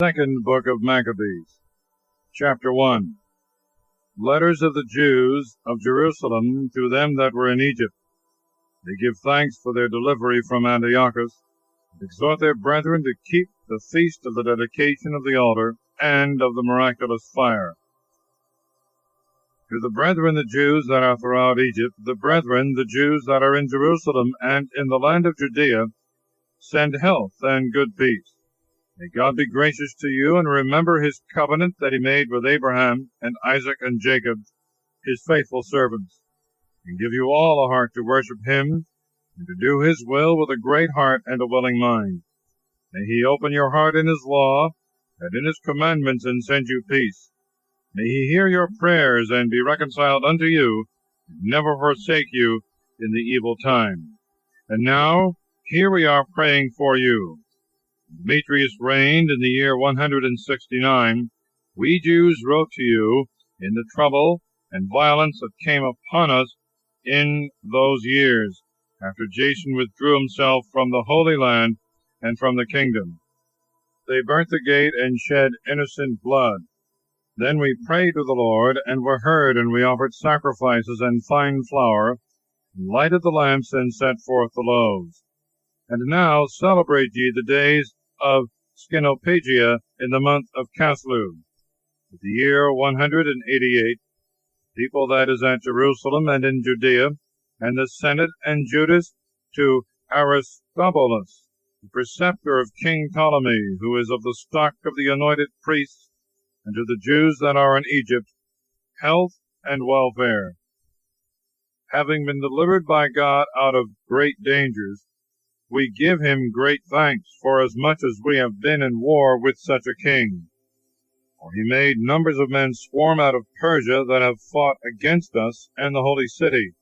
Second book of Maccabees, chapter 1. Letters of the Jews of Jerusalem to them that were in Egypt. They give thanks for their delivery from Antiochus, and exhort their brethren to keep the feast of the dedication of the altar and of the miraculous fire. To the brethren the Jews that are throughout Egypt, the brethren the Jews that are in Jerusalem and in the land of Judea, send health and good peace. May God be gracious to you, and remember his covenant that he made with Abraham and Isaac and Jacob, his faithful servants, and give you all a heart to worship him, and to do his will with a great heart and a willing mind. May he open your heart in his law, and in his commandments, and send you peace. May he hear your prayers, and be reconciled unto you, and never forsake you in the evil time. And now, here we are praying for you. Demetrius reigned in the year 169. We Jews wrote to you in the trouble and violence that came upon us in those years, after Jason withdrew himself from the Holy Land and from the kingdom. They burnt the gate and shed innocent blood. Then we prayed to the Lord, and were heard, and we offered sacrifices and fine flour, and lighted the lamps, and set forth the loaves. And now celebrate ye the days of Scenopegia in the month of Caslu, the year 188, people that is at Jerusalem and in Judea, and the Senate and Judas to Aristobulus, the preceptor of King Ptolemy, who is of the stock of the anointed priests, and to the Jews that are in Egypt, health and welfare. Having been delivered by God out of great dangers, we give him great thanks, forasmuch as we have been in war with such a king. For he made numbers of men swarm out of Persia that have fought against us and the holy city.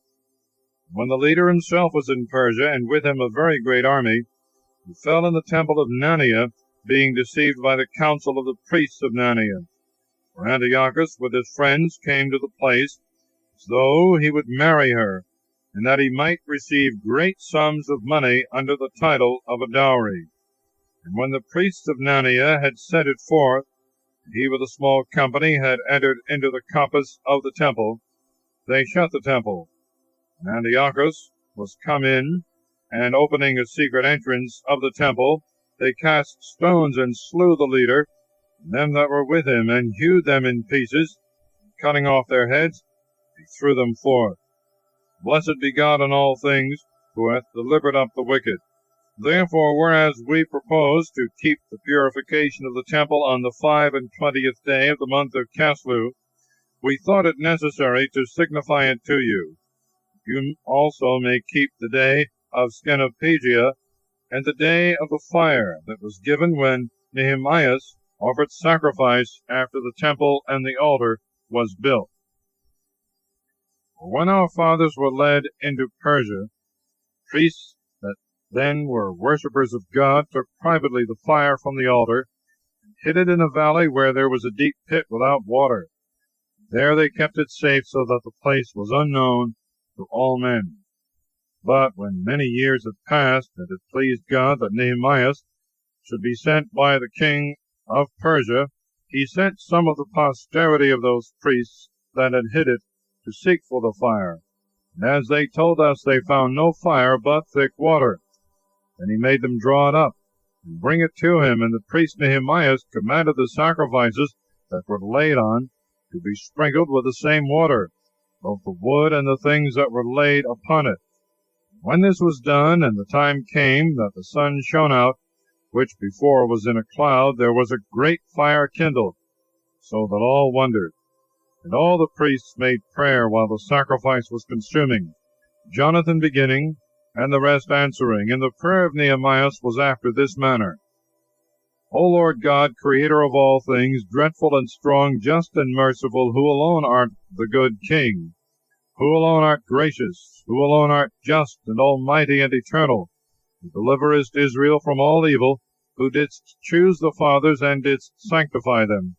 When the leader himself was in Persia, and with him a very great army, he fell in the temple of Nannia, being deceived by the council of the priests of Nannia. For Antiochus with his friends came to the place, as though he would marry her, and that he might receive great sums of money under the title of a dowry. And when the priests of Nannia had sent it forth, and he with a small company had entered into the compass of the temple, they shut the temple. And Antiochus was come in, and opening a secret entrance of the temple, they cast stones and slew the leader, and them that were with him, and hewed them in pieces, cutting off their heads, he threw them forth. Blessed be God in all things, who hath delivered up the wicked. Therefore, whereas we propose to keep the purification of the temple on the 25th day of the month of Caslu, we thought it necessary to signify it to you. You also may keep the day of Scenopegia, and the day of the fire that was given when Nehemias offered sacrifice after the temple and the altar was built. When our fathers were led into Persia, priests that then were worshippers of God took privately the fire from the altar, and hid it in a valley where there was a deep pit without water. There they kept it safe, so that the place was unknown to all men. But when many years had passed, and it pleased God that Nehemias should be sent by the king of Persia, he sent some of the posterity of those priests that had hid it to seek for the fire. And as they told us, they found no fire but thick water. Then he made them draw it up, and bring it to him, and the priest Nehemias commanded the sacrifices that were laid on to be sprinkled with the same water, both the wood and the things that were laid upon it. When this was done, and the time came that the sun shone out, which before was in a cloud, there was a great fire kindled, so that all wondered. And all the priests made prayer while the sacrifice was consuming, Jonathan beginning, and the rest answering. And the prayer of Nehemias was after this manner: O Lord God, creator of all things, dreadful and strong, just and merciful, who alone art the good King, who alone art gracious, who alone art just and almighty and eternal, who deliverest Israel from all evil, who didst choose the fathers and didst sanctify them.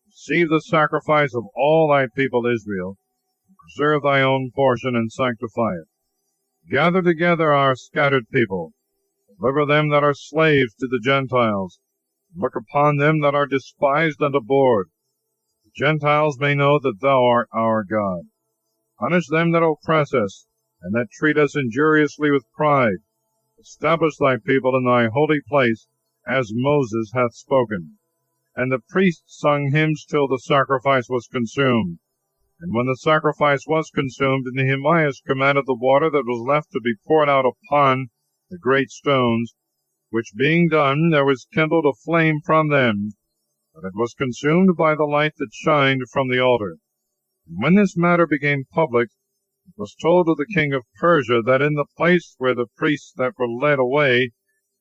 Receive the sacrifice of all thy people Israel, preserve thy own portion, and sanctify it. Gather together our scattered people, deliver them that are slaves to the Gentiles, Look upon them that are despised and abhorred. The Gentiles may know that thou art our God. Punish them that oppress us, and that treat us injuriously with pride. Establish thy people in thy holy place, as Moses hath spoken. And the priests sung hymns till the sacrifice was consumed. And when the sacrifice was consumed, Nehemiah commanded the water that was left to be poured out upon the great stones, which being done, there was kindled a flame from them, but it was consumed by the light that shined from the altar. And when this matter became public, it was told to the king of Persia that in the place where the priests that were led away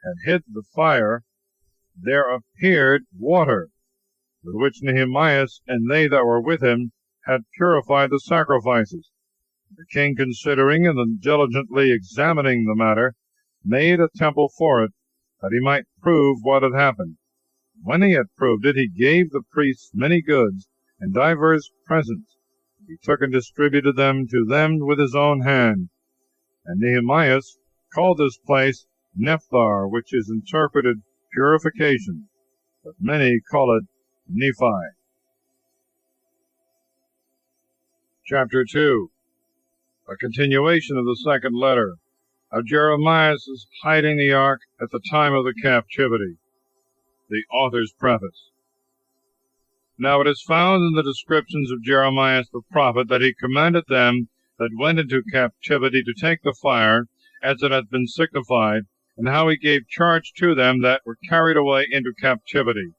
had hid the fire, there appeared water, with which Nehemiah and they that were with him had purified the sacrifices. The king, considering and diligently examining the matter, made a temple for it, that he might prove what had happened. When he had proved it, he gave the priests many goods and divers presents. He took and distributed them to them with his own hand. And Nehemiah called this place Nephthar, which is interpreted purification, but many call it Nephi. Chapter 2. A continuation of the second letter of Jeremiah's hiding the ark at the time of the captivity. The author's preface. Now it is found in the descriptions of Jeremiah the prophet that he commanded them that went into captivity to take the fire, as it hath been signified, and how he gave charge to them that were carried away into captivity,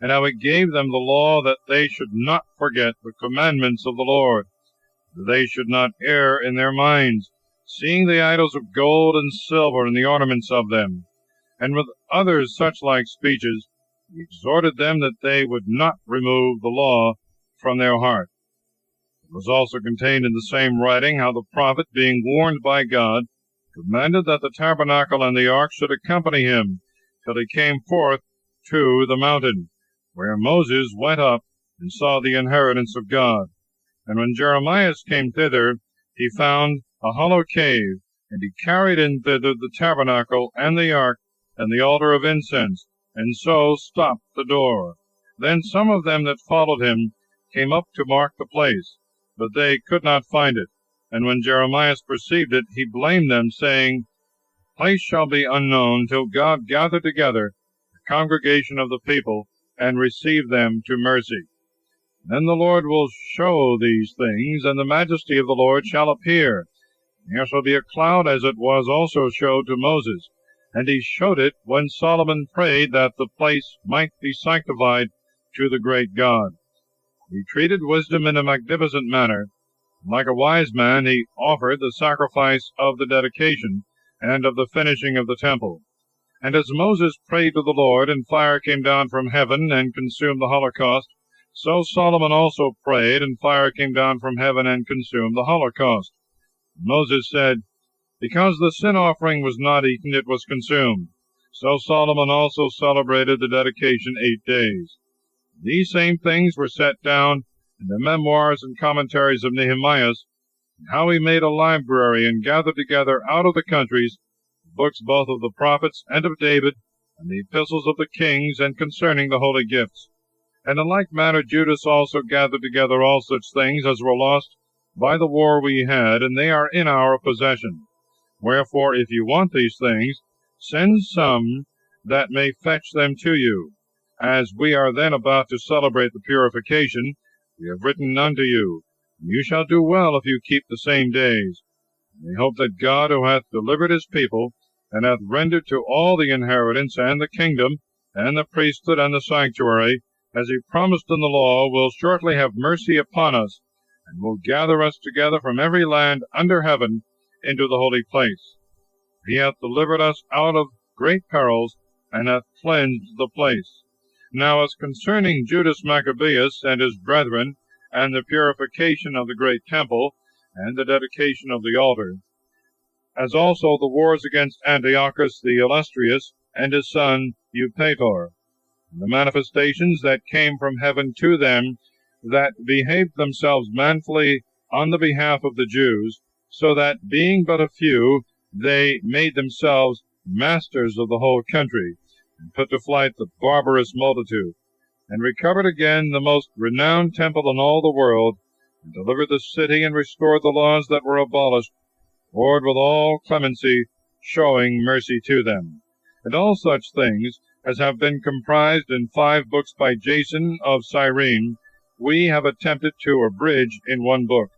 and how he gave them the law that they should not forget the commandments of the Lord, that they should not err in their minds, seeing the idols of gold and silver and the ornaments of them. And with other such like speeches, he exhorted them that they would not remove the law from their heart. It was also contained in the same writing how the prophet, being warned by God, commanded that the tabernacle and the ark should accompany him till he came forth to the mountain, where Moses went up and saw the inheritance of God. And when Jeremiah came thither, he found a hollow cave, and he carried in thither the tabernacle and the ark and the altar of incense, and so stopped the door. Then some of them that followed him came up to mark the place, but they could not find it. And when Jeremiah perceived it, he blamed them, saying, The place shall be unknown till God gather together the congregation of the people, and receive them to mercy. Then the Lord will show these things, and the majesty of the Lord shall appear. There shall be a cloud, as it was also showed to Moses. And he showed it when Solomon prayed that the place might be sanctified to the great God. He treated wisdom in a magnificent manner. Like a wise man, he offered the sacrifice of the dedication and of the finishing of the temple. And as Moses prayed to the Lord, and fire came down from heaven and consumed the holocaust, so Solomon also prayed, and fire came down from heaven and consumed the holocaust. Moses said, Because the sin offering was not eaten, it was consumed. So Solomon also celebrated the dedication 8 days. These same things were set down in the memoirs and commentaries of Nehemiah, and how he made a library and gathered together out of the countries books both of the prophets and of David, and the epistles of the kings, and concerning the holy gifts. And in like manner Judas also gathered together all such things as were lost by the war we had, and they are in our possession. Wherefore, if you want these things, send some that may fetch them to you. As we are then about to celebrate the purification, we have written unto you, and you shall do well if you keep the same days. We hope that God, who hath delivered his people, and hath rendered to all the inheritance, and the kingdom, and the priesthood, and the sanctuary, as he promised in the law, will shortly have mercy upon us, and will gather us together from every land under heaven into the holy place. He hath delivered us out of great perils, and hath cleansed the place. Now as concerning Judas Maccabeus and his brethren, and the purification of the great temple, and the dedication of the altar, as also the wars against Antiochus the illustrious, and his son Eupator, and the manifestations that came from heaven to them, that behaved themselves manfully on the behalf of the Jews, so that, being but a few, they made themselves masters of the whole country, and put to flight the barbarous multitude, and recovered again the most renowned temple in all the world, and delivered the city, and restored the laws that were abolished, poured with all clemency, showing mercy to them. And all such things as have been comprised in 5 books by Jason of Cyrene, we have attempted to abridge in 1 book.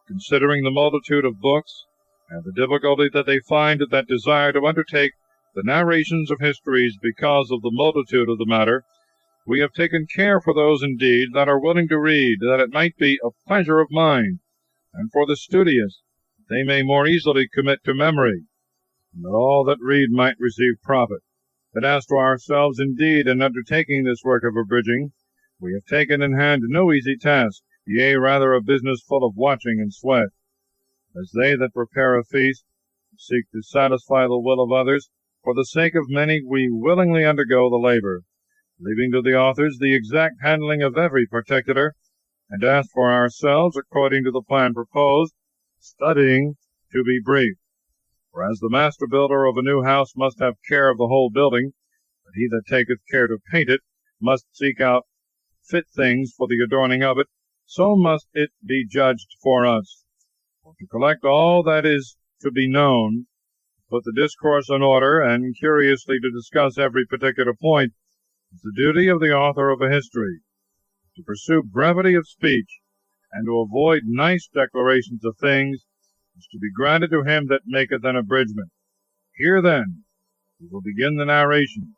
Considering the multitude of books, and the difficulty that they find that desire to undertake the narrations of histories because of the multitude of the matter, we have taken care for those indeed that are willing to read, that it might be a pleasure of mind, and for the studious, they may more easily commit to memory, and that all that read might receive profit. But as to ourselves indeed, in undertaking this work of abridging, we have taken in hand no easy task, yea, rather a business full of watching and sweat. As they that prepare a feast seek to satisfy the will of others, for the sake of many we willingly undergo the labor, leaving to the authors the exact handling of every particular, and as for ourselves, according to the plan proposed, studying to be brief. For as the master builder of a new house must have care of the whole building, but he that taketh care to paint it must seek out fit things for the adorning of it, so must it be judged for us. For to collect all that is to be known, put the discourse in order, and curiously to discuss every particular point, is the duty of the author of a history. To pursue brevity of speech, and to avoid nice declarations of things, is to be granted to him that maketh an abridgment. Here, then, we will begin the narration.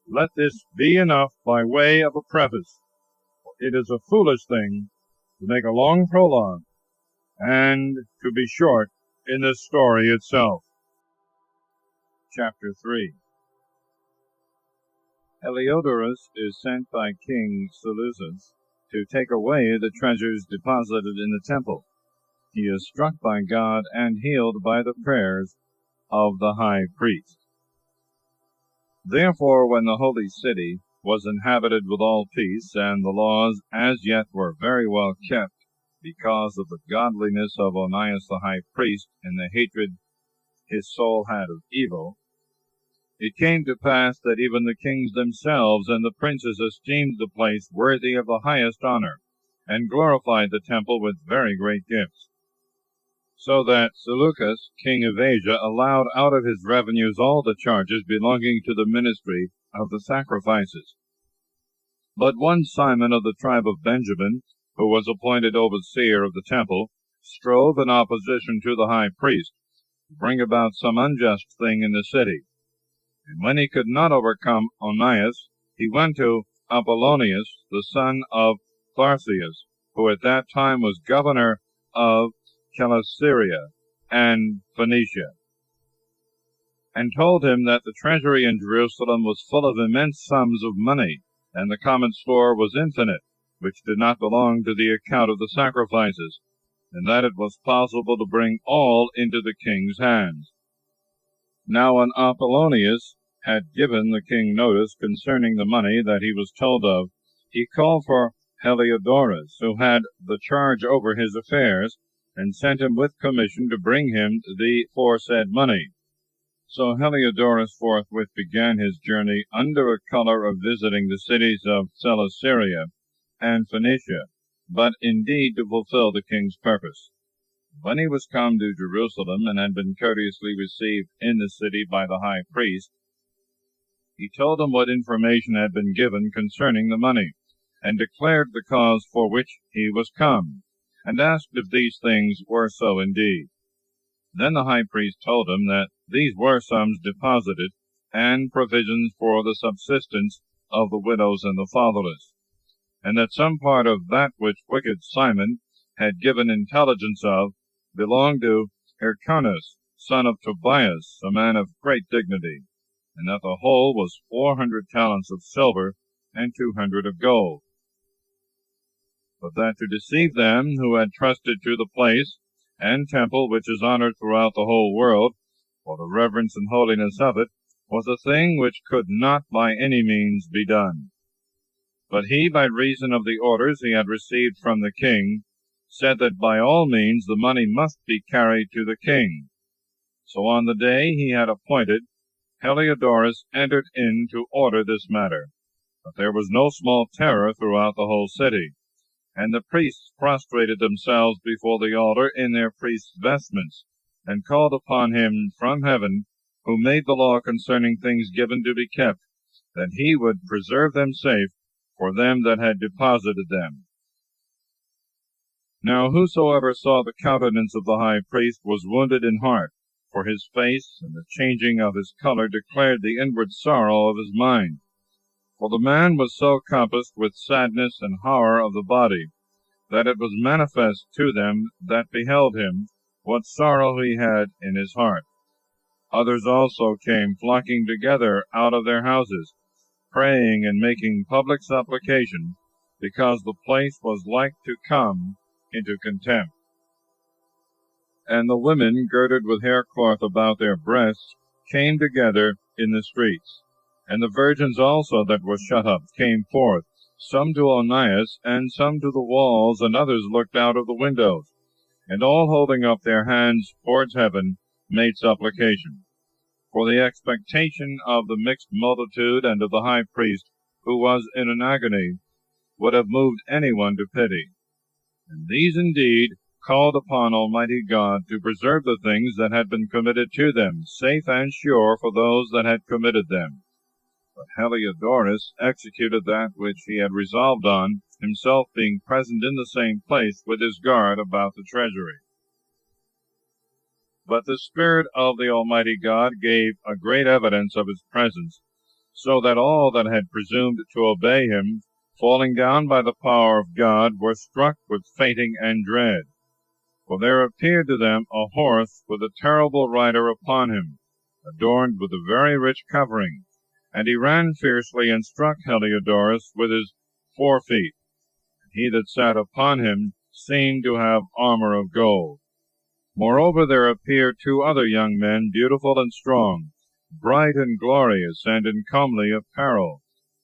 Let this be enough by way of a preface, for it is a foolish thing to make a long prologue, and to be short in the story itself. Chapter 3. Heliodorus is sent by King Seleucus to take away the treasures deposited in the temple. He is struck by God and healed by the prayers of the high priest. Therefore, when the holy city was inhabited with all peace, and the laws as yet were very well kept, because of the godliness of Onias the high priest, and the hatred his soul had of evil, it came to pass that even the kings themselves and the princes esteemed the place worthy of the highest honor, and glorified the temple with very great gifts. So that Seleucus, king of Asia, allowed out of his revenues all the charges belonging to the ministry of the sacrifices. But one Simon of the tribe of Benjamin, who was appointed overseer of the temple, strove in opposition to the high priest to bring about some unjust thing in the city. And when he could not overcome Onias, he went to Apollonius, the son of Tharseus, who at that time was governor of Celesyria and Phoenicia, and told him that the treasury in Jerusalem was full of immense sums of money, and the common store was infinite, which did not belong to the account of the sacrifices, and that it was possible to bring all into the king's hands. Now when Apollonius had given the king notice concerning the money that he was told of, he called for Heliodorus, who had the charge over his affairs, and sent him with commission to bring him the foresaid money. So Heliodorus forthwith began his journey under a color of visiting the cities of Celesyria and Phoenicia, but indeed to fulfill the king's purpose. When he was come to Jerusalem, and had been courteously received in the city by the high priest, he told him what information had been given concerning the money, and declared the cause for which he was come, and asked if these things were so indeed. Then the high priest told him that these were sums deposited, and provisions for the subsistence of the widows and the fatherless, and that some part of that which wicked Simon had given intelligence of belonged to Hyrcanus, son of Tobias, a man of great dignity, and that the whole was 400 talents of silver and 200 of gold. But that to deceive them who had trusted to the place and temple which is honored throughout the whole world, for the reverence and holiness of it, was a thing which could not by any means be done. But he, by reason of the orders he had received from the king, said that by all means the money must be carried to the king. So on the day he had appointed, Heliodorus entered in to order this matter. But there was no small terror throughout the whole city, and the priests prostrated themselves before the altar in their priests' vestments, and called upon him from heaven, who made the law concerning things given to be kept, that he would preserve them safe for them that had deposited them. Now whosoever saw the countenance of the high priest was wounded in heart, for his face and the changing of his color declared the inward sorrow of his mind. For the man was so compassed with sadness and horror of the body, that it was manifest to them that beheld him what sorrow he had in his heart. Others also came flocking together out of their houses, praying and making public supplication, because the place was like to come into contempt. And the women, girded with haircloth about their breasts, came together in the streets. And the virgins also that were shut up came forth, some to Onias, and some to the walls, and others looked out of the windows, and all holding up their hands towards heaven, made supplication. For the expectation of the mixed multitude and of the high priest, who was in an agony, would have moved anyone to pity. And these indeed called upon Almighty God to preserve the things that had been committed to them, safe and sure for those that had committed them. But Heliodorus executed that which he had resolved on, himself being present in the same place with his guard about the treasury. But the Spirit of the Almighty God gave a great evidence of his presence, so that all that had presumed to obey him, falling down by the power of God, were struck with fainting and dread. For there appeared to them a horse with a terrible rider upon him, adorned with a very rich covering, and he ran fiercely and struck Heliodorus with his forefeet. He that sat upon him seemed to have armor of gold. Moreover, there appeared two other young men, beautiful and strong, bright and glorious, and in comely apparel,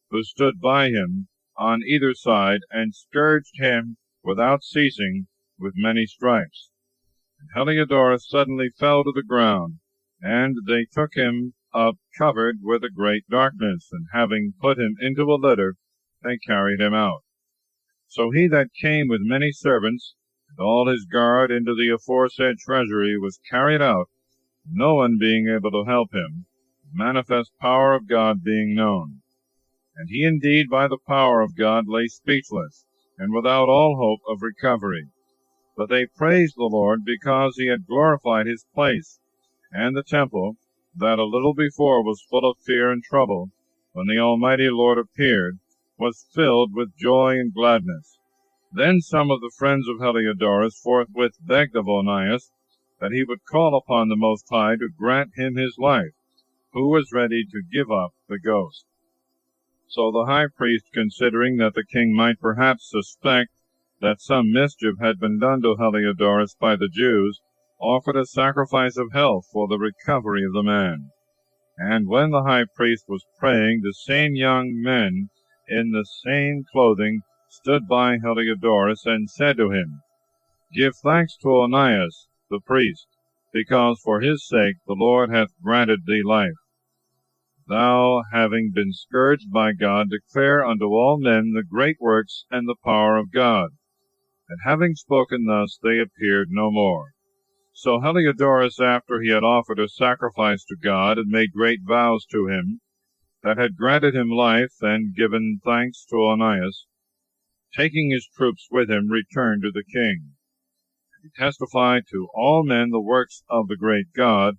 who stood by him on either side, and scourged him without ceasing with many stripes. And Heliodorus suddenly fell to the ground, and they took him up covered with a great darkness, and having put him into a litter, they carried him out. So he that came with many servants, and all his guard, into the aforesaid treasury was carried out, no one being able to help him, the manifest power of God being known. And he indeed by the power of God lay speechless, and without all hope of recovery. But they praised the Lord, because he had glorified his place, and the temple, that a little before was full of fear and trouble, when the Almighty Lord appeared, was filled with joy and gladness. Then some of the friends of Heliodorus forthwith begged of Onias that he would call upon the Most High to grant him his life, who was ready to give up the ghost. So the high priest, considering that the king might perhaps suspect that some mischief had been done to Heliodorus by the Jews, offered a sacrifice of health for the recovery of the man. And when the high priest was praying, the same young men in the same clothing stood by Heliodorus, and said to him, Give thanks to Onias the priest, because for his sake the Lord hath granted thee life. Thou, having been scourged by God, declare unto all men the great works and the power of God. And having spoken thus, they appeared no more. So Heliodorus, after he had offered a sacrifice to God, and made great vows to him, that had granted him life, and given thanks to Onias, taking his troops with him, returned to the king. He testified to all men the works of the great God,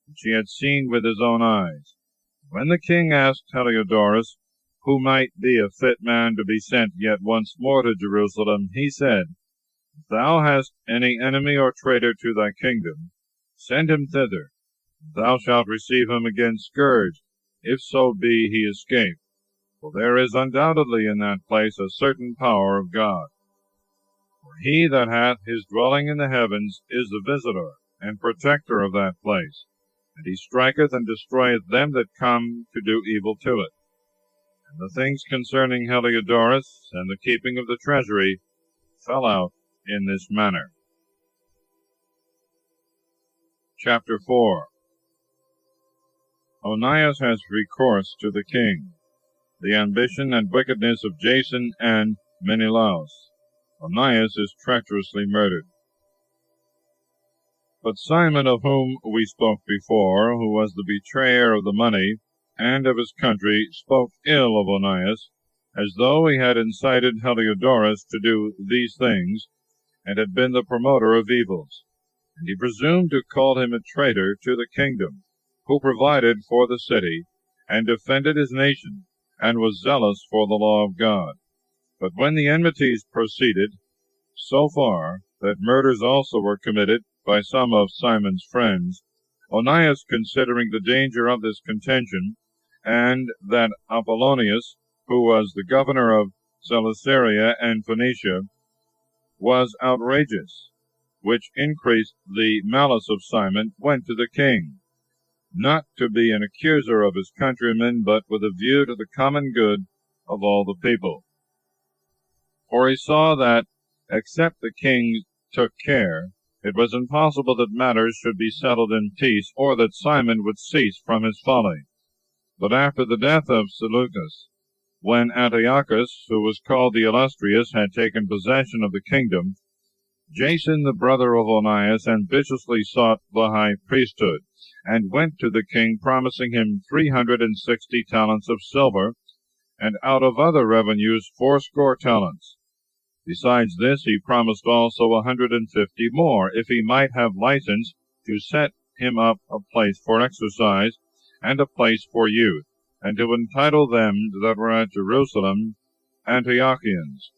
which he had seen with his own eyes. When the king asked Heliodorus who might be a fit man to be sent yet once more to Jerusalem, he said, If thou hast any enemy or traitor to thy kingdom, send him thither. Thou shalt receive him again scourged, if so be he escape. For there is undoubtedly in that place a certain power of God. For he that hath his dwelling in the heavens is the visitor and protector of that place, and he striketh and destroyeth them that come to do evil to it. And the things concerning Heliodorus and the keeping of the treasury fell out in this manner. Chapter 4. Onias has recourse to the king. The ambition and wickedness of Jason and Menelaus. Onias is treacherously murdered. But Simon, of whom we spoke before, who was the betrayer of the money and of his country, spoke ill of Onias, as though he had incited Heliodorus to do these things, and had been the promoter of evils. And he presumed to call him a traitor to the kingdom, who provided for the city, and defended his nation, and was zealous for the law of God. But when the enmities proceeded so far that murders also were committed by some of Simon's friends, Onias, considering the danger of this contention, and that Apollonius, who was the governor of Celesyria and Phoenicia, was outrageous, which increased the malice of Simon, went to the king, not to be an accuser of his countrymen, but with a view to the common good of all the people. For he saw that, except the king took care, it was impossible that matters should be settled in peace, or that Simon would cease from his folly. But after the death of Seleucus, when Antiochus, who was called the Illustrious, had taken possession of the kingdom, Jason, the brother of Onias, ambitiously sought the high priesthood, and went to the king, promising him 360 talents of silver, and out of other revenues 80 talents. Besides this, he promised also 150 more, if he might have license to set him up a place for exercise, and a place for youth, and to entitle them that were at Jerusalem Antiochians.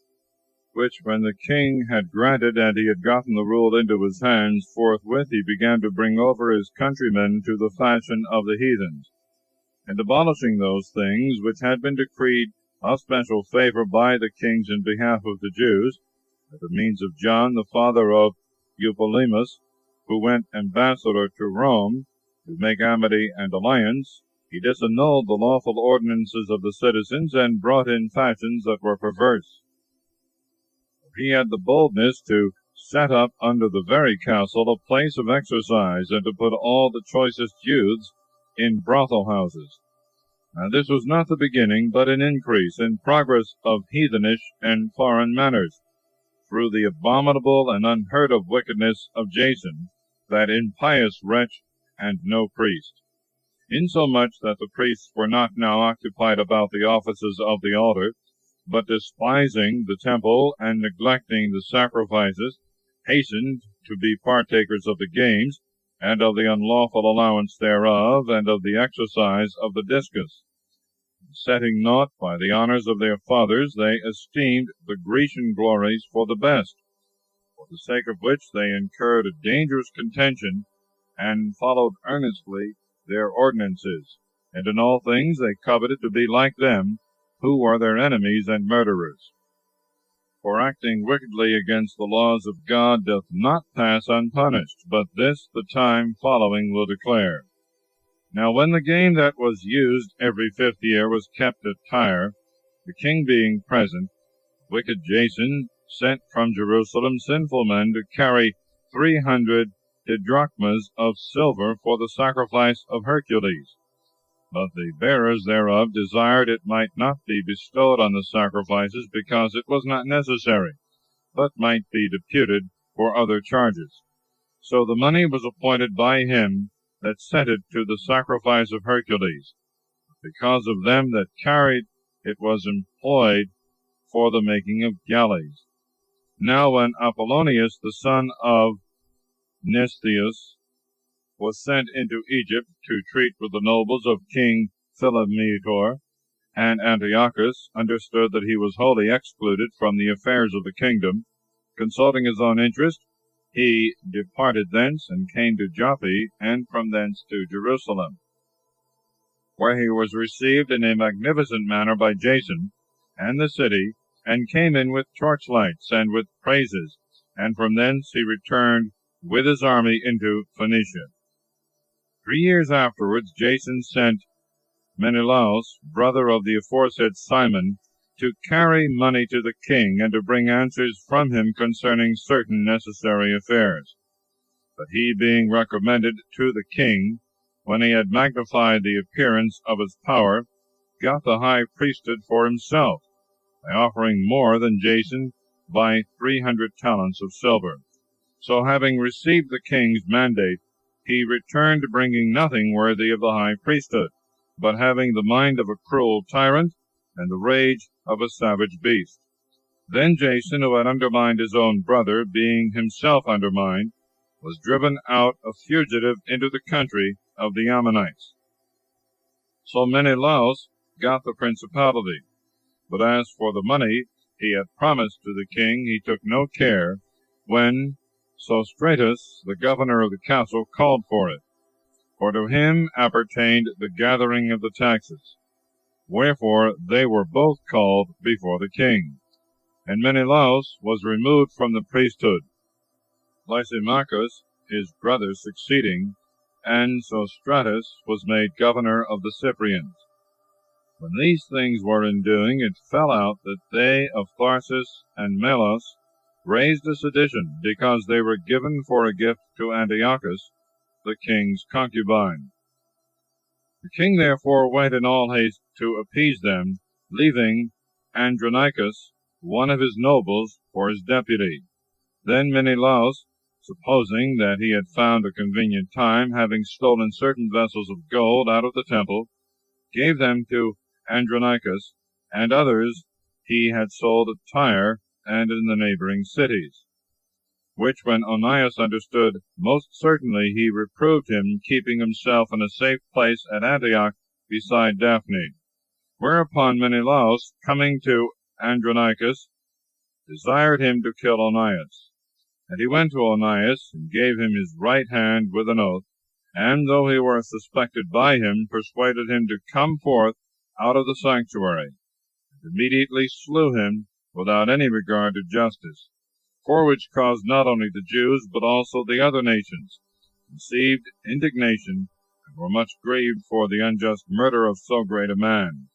Which when the king had granted, and he had gotten the rule into his hands, forthwith he began to bring over his countrymen to the fashion of the heathens, and abolishing those things which had been decreed of special favor by the kings in behalf of the Jews, by the means of John, the father of Eupolemus, who went ambassador to Rome to make amity and alliance, he disannulled the lawful ordinances of the citizens, and brought in fashions that were perverse. He had the boldness to set up under the very castle a place of exercise, and to put all the choicest youths in brothel houses. Now this was not the beginning, but an increase in progress of heathenish and foreign manners, through the abominable and unheard of wickedness of Jason, that impious wretch, and no priest. Insomuch that the priests were not now occupied about the offices of the altar, but despising the temple and neglecting the sacrifices, hastened to be partakers of the games, and of the unlawful allowance thereof, and of the exercise of the discus. Setting naught by the honors of their fathers, they esteemed the Grecian glories for the best, for the sake of which they incurred a dangerous contention, and followed earnestly their ordinances, and in all things they coveted to be like them, who were their enemies and murderers. For acting wickedly against the laws of God doth not pass unpunished, but this the time following will declare. Now when the game that was used every 5th year was kept at Tyre, the king being present, wicked Jason sent from Jerusalem sinful men to carry 300 didrachmas of silver for the sacrifice of Hercules. But the bearers thereof desired it might not be bestowed on the sacrifices, because it was not necessary, but might be deputed for other charges. So the money was appointed by him that sent it to the sacrifice of Hercules. Because of them that carried, it was employed for the making of galleys. Now when Apollonius, the son of Mnestheus, was sent into Egypt to treat with the nobles of King Philometor, and Antiochus understood that he was wholly excluded from the affairs of the kingdom, consulting his own interest, he departed thence, and came to Joppa, and from thence to Jerusalem, where he was received in a magnificent manner by Jason and the city, and came in with torchlights and with praises, and from thence he returned with his army into Phoenicia. 3 years afterwards Jason sent Menelaus, brother of the aforesaid Simon, to carry money to the king, and to bring answers from him concerning certain necessary affairs. But he, being recommended to the king, when he had magnified the appearance of his power, got the high priesthood for himself, by offering more than Jason by 300 talents of silver. So having received the king's mandate, he returned bringing nothing worthy of the high priesthood, but having the mind of a cruel tyrant, and the rage of a savage beast. Then Jason, who had undermined his own brother, being himself undermined, was driven out a fugitive into the country of the Ammonites. So Menelaus got the principality, but as for the money he had promised to the king, he took no care when Sostratus, the governor of the castle, called for it, for to him appertained the gathering of the taxes. Wherefore they were both called before the king. And Menelaus was removed from the priesthood, Lysimachus his brother succeeding, and Sostratus was made governor of the Cyprians. When these things were in doing, it fell out that they of Tharsis and Melos raised a sedition, because they were given for a gift to Antiochus, the king's concubine. The king therefore went in all haste to appease them, leaving Andronicus, one of his nobles, for his deputy. Then Menelaus, supposing that he had found a convenient time, having stolen certain vessels of gold out of the temple, gave them to Andronicus, and others he had sold at Tyre and in the neighboring cities. Which when Onias understood, most certainly he reproved him, keeping himself in a safe place at Antioch beside Daphne. Whereupon Menelaus, coming to Andronicus, desired him to kill Onias. And he went to Onias, and gave him his right hand with an oath, and though he were suspected by him, persuaded him to come forth out of the sanctuary, and immediately slew him without any regard to justice, for which cause not only the Jews, but also the other nations, conceived indignation, and were much grieved for the unjust murder of so great a man.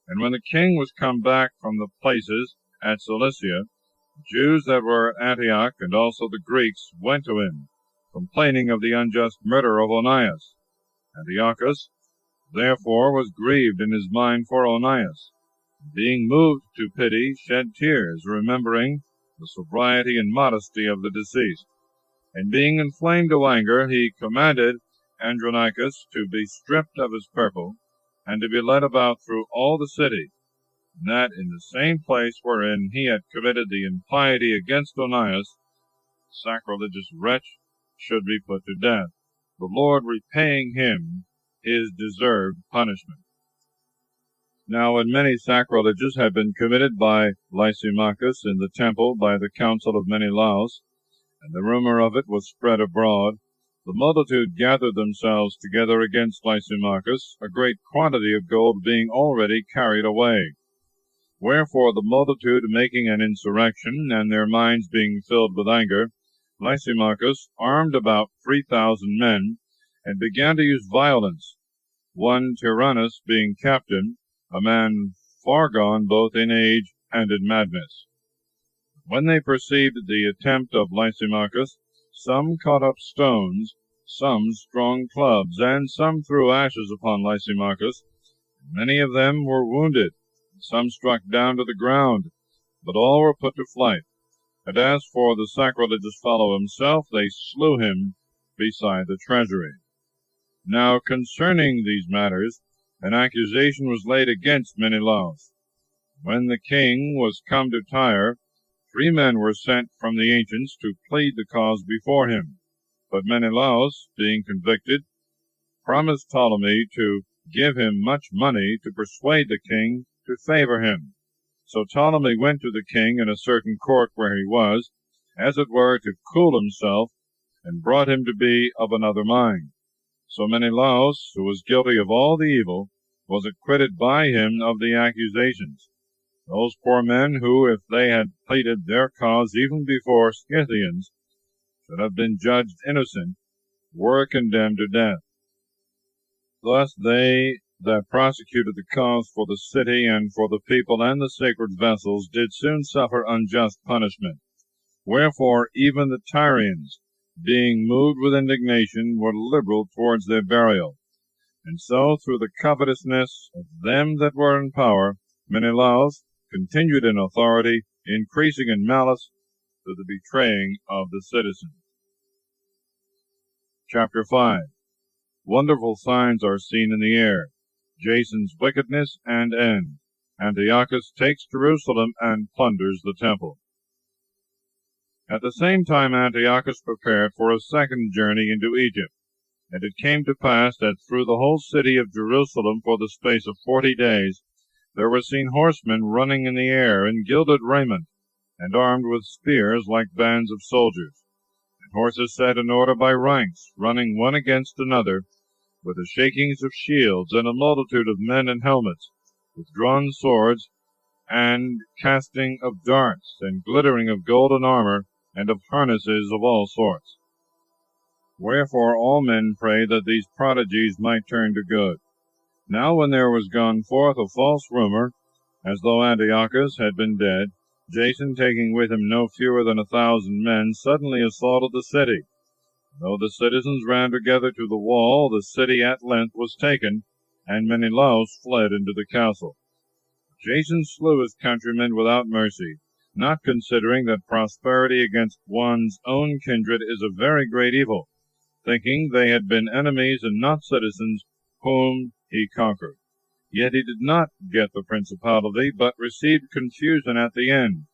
And when the king was come back from the places at Cilicia, the Jews that were at Antioch, and also the Greeks, went to him, complaining of the unjust murder of Onias. Antiochus therefore was grieved in his mind for Onias, and being moved to pity, shed tears, remembering the sobriety and modesty of the deceased. And being inflamed to anger, he commanded Andronicus to be stripped of his purple, and to be led about through all the city, and that in the same place wherein he had committed the impiety against Onias, the sacrilegious wretch should be put to death, the Lord repaying him his deserved punishment. Now when many sacrileges had been committed by Lysimachus in the temple by the counsel of Menelaus, and the rumor of it was spread abroad, the multitude gathered themselves together against Lysimachus, a great quantity of gold being already carried away. Wherefore the multitude making an insurrection, and their minds being filled with anger, Lysimachus armed about 3,000 men, and began to use violence, one Tyrannus being captain, a man far gone both in age and in madness. When they perceived the attempt of Lysimachus, some caught up stones, some strong clubs, and some threw ashes upon Lysimachus. Many of them were wounded, and some struck down to the ground, but all were put to flight. And as for the sacrilegious fellow himself, they slew him beside the treasury. Now concerning these matters, an accusation was laid against Menelaus. When the king was come to Tyre, 3 men were sent from the ancients to plead the cause before him. But Menelaus, being convicted, promised Ptolemy to give him much money to persuade the king to favor him. So Ptolemy went to the king in a certain court where he was, as it were to cool himself, and brought him to be of another mind. So Menelaus, who was guilty of all the evil, was acquitted by him of the accusations. Those poor men who, if they had pleaded their cause even before Scythians, should have been judged innocent, were condemned to death. Thus they that prosecuted the cause for the city and for the people and the sacred vessels did soon suffer unjust punishment. Wherefore even the Tyrians, being moved with indignation, were liberal towards their burial, And so, through the covetousness of them that were in power, Menelaus continued in authority, increasing in malice to the betraying of the citizens. Chapter 5. Wonderful signs are seen in the air. Jason's wickedness and end. Antiochus takes Jerusalem and plunders the temple. At the same time Antiochus prepared for a second journey into Egypt. And it came to pass that through the whole city of Jerusalem for the space of 40 days there were seen horsemen running in the air in gilded raiment, and armed with spears like bands of soldiers, and horses set in order by ranks, running one against another, with the shakings of shields, and a multitude of men in helmets, with drawn swords, and casting of darts, and glittering of golden armor, and of harnesses of all sorts. Wherefore all men prayed that these prodigies might turn to good. Now when there was gone forth a false rumor, as though Antiochus had been dead, Jason, taking with him no fewer than 1,000 men, suddenly assaulted the city. Though the citizens ran together to the wall, the city at length was taken, and Menelaus fled into the castle. Jason slew his countrymen without mercy, not considering that prosperity against one's own kindred is a very great evil, thinking they had been enemies and not citizens, whom he conquered. Yet he did not get the principality, but received confusion at the end,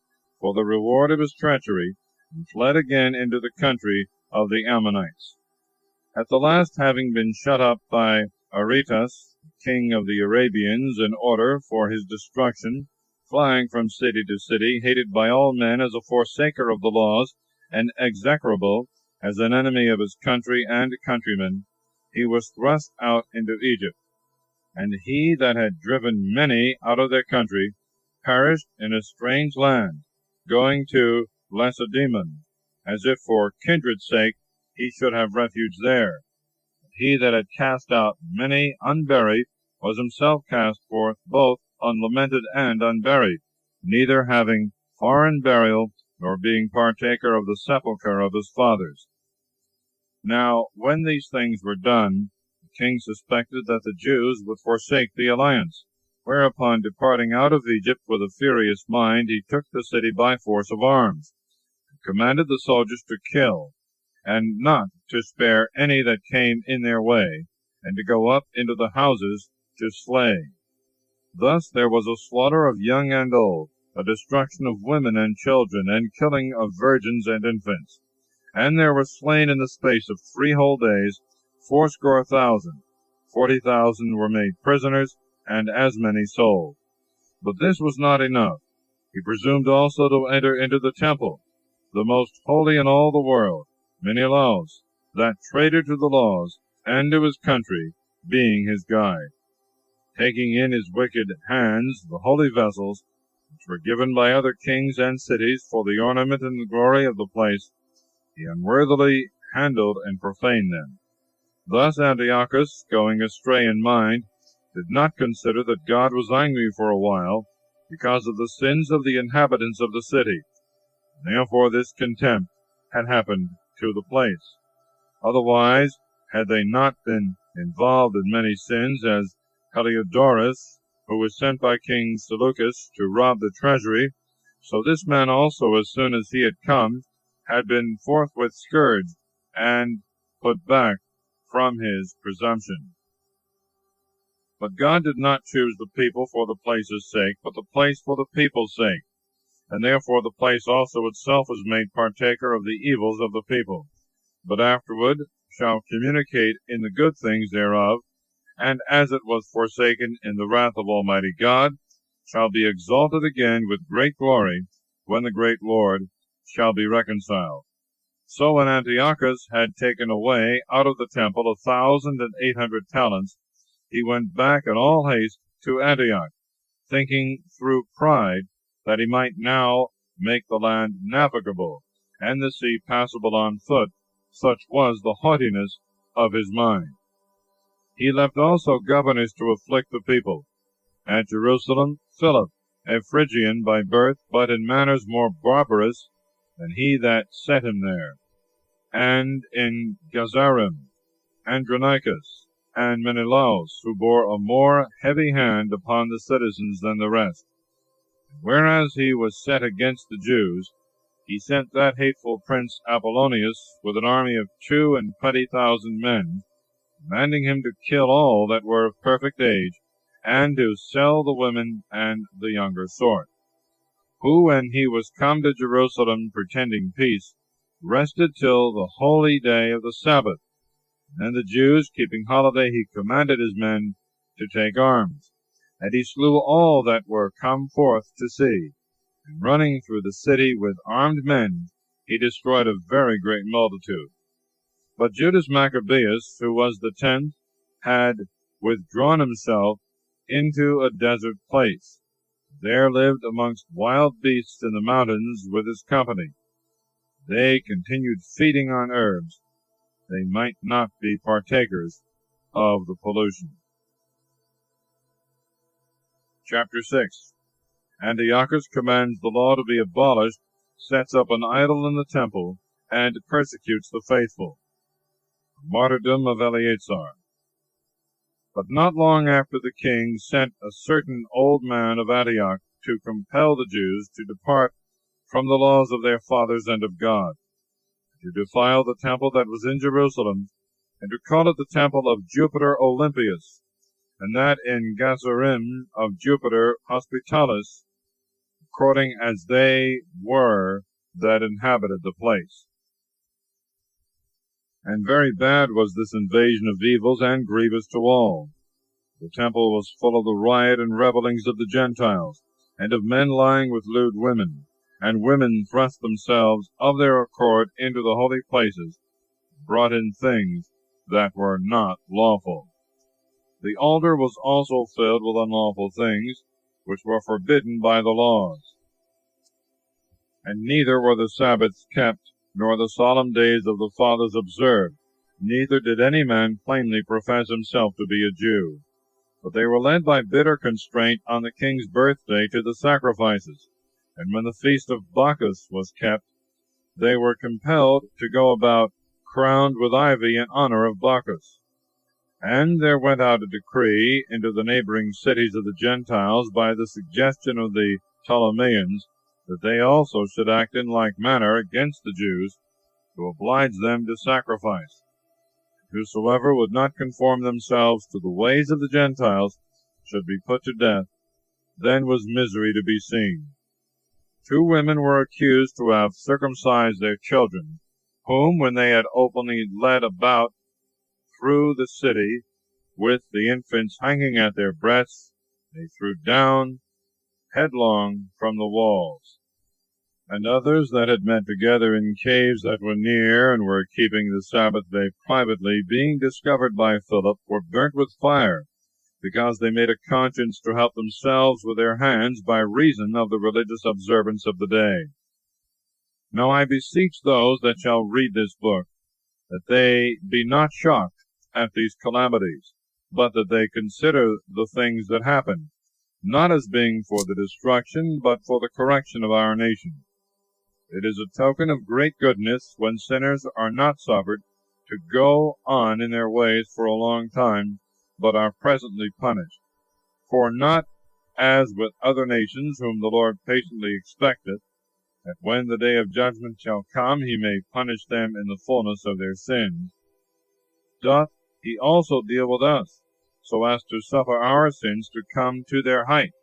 for the reward of his treachery, and fled again into the country of the Ammonites. At the last, having been shut up by Aretas, king of the Arabians, in order for his destruction, flying from city to city, hated by all men as a forsaker of the laws, and execrable as an enemy of his country and countrymen, he was thrust out into Egypt. And he that had driven many out of their country perished in a strange land, going to Lacedaemon, as if for kindred's sake he should have refuge there. He that had cast out many unburied was himself cast forth both unlamented and unburied, neither having foreign burial, nor being partaker of the sepulchre of his fathers. Now when these things were done, the king suspected that the Jews would forsake the alliance, whereupon, departing out of Egypt with a furious mind, he took the city by force of arms, and commanded the soldiers to kill, and not to spare any that came in their way, and to go up into the houses to slay. Thus there was a slaughter of young and old, a destruction of women and children, and killing of virgins and infants. And there were slain in the space of 3 whole days 80,000. 40,000 were made prisoners, and as many sold. But this was not enough. He presumed also to enter into the temple, the most holy in all the world, Menelaus, that traitor to the laws, and to his country, being his guide. Taking in his wicked hands the holy vessels, which were given by other kings and cities for the ornament and the glory of the place, he unworthily handled and profaned them. Thus Antiochus, going astray in mind, did not consider that God was angry for a while, because of the sins of the inhabitants of the city. Therefore this contempt had happened to the place. Otherwise, had they not been involved in many sins, as Heliodorus, who was sent by King Seleucus to rob the treasury, so this man also, as soon as he had come, had been forthwith scourged and put back from his presumption. But God did not choose the people for the place's sake, but the place for the people's sake, and therefore the place also itself was made partaker of the evils of the people, but afterward shall communicate in the good things thereof, and as it was forsaken in the wrath of Almighty God, shall be exalted again with great glory, when the great Lord shall be reconciled. So when Antiochus had taken away out of the temple 1,800 talents, he went back in all haste to Antioch, thinking through pride that he might now make the land navigable, and the sea passable on foot, such was the haughtiness of his mind. He left also governors to afflict the people. At Jerusalem, Philip, a Phrygian by birth, but in manners more barbarous than he that set him there. And in Gazarim, Andronicus, and Menelaus, who bore a more heavy hand upon the citizens than the rest. Whereas he was set against the Jews, he sent that hateful prince Apollonius with an army of 22,000 men, commanding him to kill all that were of perfect age, and to sell the women and the younger sort, who, when he was come to Jerusalem pretending peace, rested till the holy day of the Sabbath. And the Jews, keeping holiday, he commanded his men to take arms. And he slew all that were come forth to see. And running through the city with armed men, he destroyed a very great multitude. But Judas Maccabeus, who was the 10th, had withdrawn himself into a desert place. There lived amongst wild beasts in the mountains with his company. They continued feeding on herbs. They might not be partakers of the pollution. Chapter 6. Antiochus commands the law to be abolished, sets up an idol in the temple, and persecutes the faithful. Martyrdom of Eleazar. But not long after the king sent a certain old man of Antioch to compel the Jews to depart from the laws of their fathers and of God, to defile the temple that was in Jerusalem, and to call it the temple of Jupiter Olympius, and that in Gazarim of Jupiter Hospitalis, according as they were that inhabited the place. And very bad was this invasion of evils, and grievous to all. The temple was full of the riot and revellings of the Gentiles, and of men lying with lewd women, and women thrust themselves of their accord into the holy places, brought in things that were not lawful. The altar was also filled with unlawful things, which were forbidden by the laws. And neither were the Sabbaths kept, nor the solemn days of the fathers observed, neither did any man plainly profess himself to be a Jew. But they were led by bitter constraint on the king's birthday to the sacrifices, and when the feast of Bacchus was kept, they were compelled to go about crowned with ivy in honor of Bacchus. And there went out a decree into the neighboring cities of the Gentiles by the suggestion of the Ptolemeans, that they also should act in like manner against the Jews, to oblige them to sacrifice. Whosoever would not conform themselves to the ways of the Gentiles should be put to death. Then was misery to be seen. 2 women were accused to have circumcised their children, whom, when they had openly led about through the city, with the infants hanging at their breasts, they threw down headlong from the walls. And others that had met together in caves that were near, and were keeping the Sabbath day privately, being discovered by Philip, were burnt with fire, because they made a conscience to help themselves with their hands by reason of the religious observance of the day. Now I beseech those that shall read this book, that they be not shocked at these calamities, but that they consider the things that happen, not as being for the destruction, but for the correction of our nation. It is a token of great goodness when sinners are not suffered to go on in their ways for a long time, but are presently punished. For not as with other nations whom the Lord patiently expecteth, that when the day of judgment shall come he may punish them in the fullness of their sins, doth he also deal with us, so as to suffer our sins to come to their height,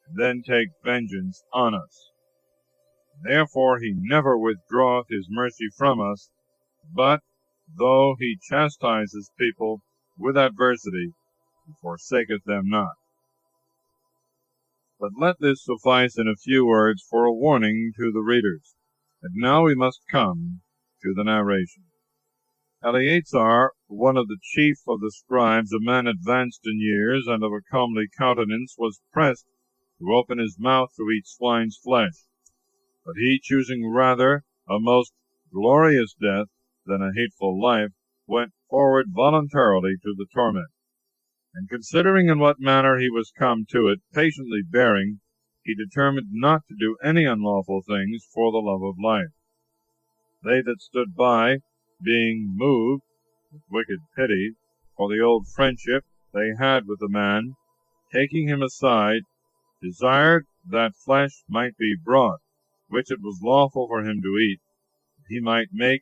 and then take vengeance on us. Therefore he never withdraweth his mercy from us, but, though he chastises people with adversity, he forsaketh them not. But let this suffice in a few words for a warning to the readers. And now we must come to the narration. Eleazar, one of the chief of the scribes, a man advanced in years and of a comely countenance, was pressed to open his mouth to eat swine's flesh. But he, choosing rather a most glorious death than a hateful life, went forward voluntarily to the torment. And considering in what manner he was come to it, patiently bearing, he determined not to do any unlawful things for the love of life. They that stood by, being moved with wicked pity, for the old friendship they had with the man, taking him aside, desired that flesh might be brought, which it was lawful for him to eat, that he might make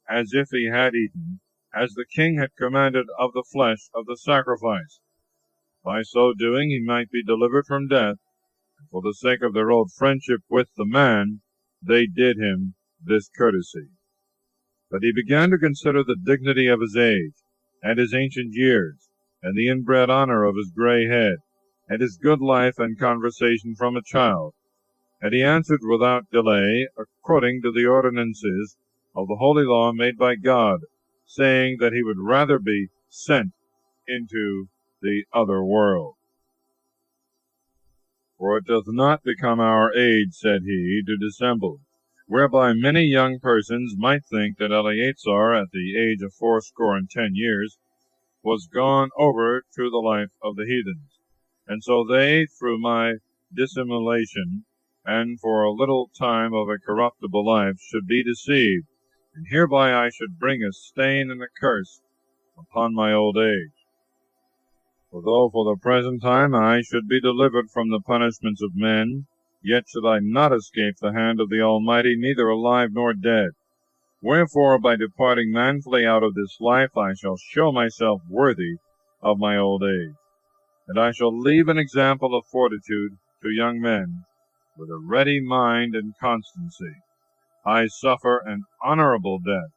as if he had eaten, as the king had commanded of the flesh of the sacrifice. By so doing he might be delivered from death, and for the sake of their old friendship with the man, they did him this courtesy. But he began to consider the dignity of his age, and his ancient years, and the inbred honor of his grey head, and his good life and conversation from a child. And he answered without delay, according to the ordinances of the holy law made by God, saying that he would rather be sent into the other world. For it doth not become our age, said he, to dissemble, whereby many young persons might think that Eleazar, at the age of 80 years, was gone over to the life of the heathens. And so they, through my dissimulation, and for a little time of a corruptible life, should be deceived, and hereby I should bring a stain and a curse upon my old age. For though for the present time I should be delivered from the punishments of men, yet should I not escape the hand of the Almighty, neither alive nor dead. Wherefore, by departing manfully out of this life, I shall show myself worthy of my old age. And I shall leave an example of fortitude to young men, with a ready mind and constancy. I suffer an honorable death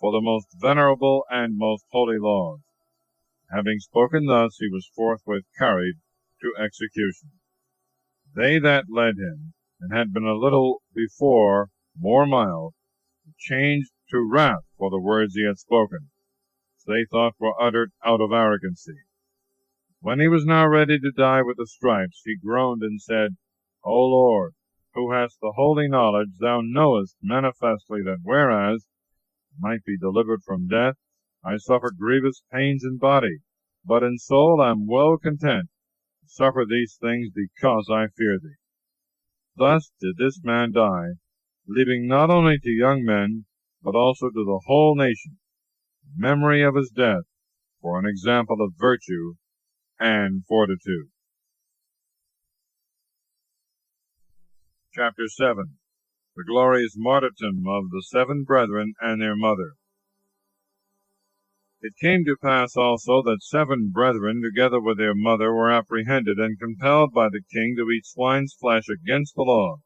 for the most venerable and most holy laws. Having spoken thus, he was forthwith carried to execution. They that led him, and had been a little before more mild, changed to wrath for the words he had spoken, which they thought were uttered out of arrogancy. When he was now ready to die with the stripes, he groaned and said, O Lord, who hast the holy knowledge, thou knowest manifestly that whereas I might be delivered from death, I suffer grievous pains in body, but in soul am well content to suffer these things because I fear thee. Thus did this man die, leaving not only to young men, but also to the whole nation, the memory of his death for an example of virtue and fortitude. Chapter 7. The glorious martyrdom of the 7 brethren and their mother. It came to pass also that 7 brethren, together with their mother, were apprehended and compelled by the king to eat swine's flesh against the law,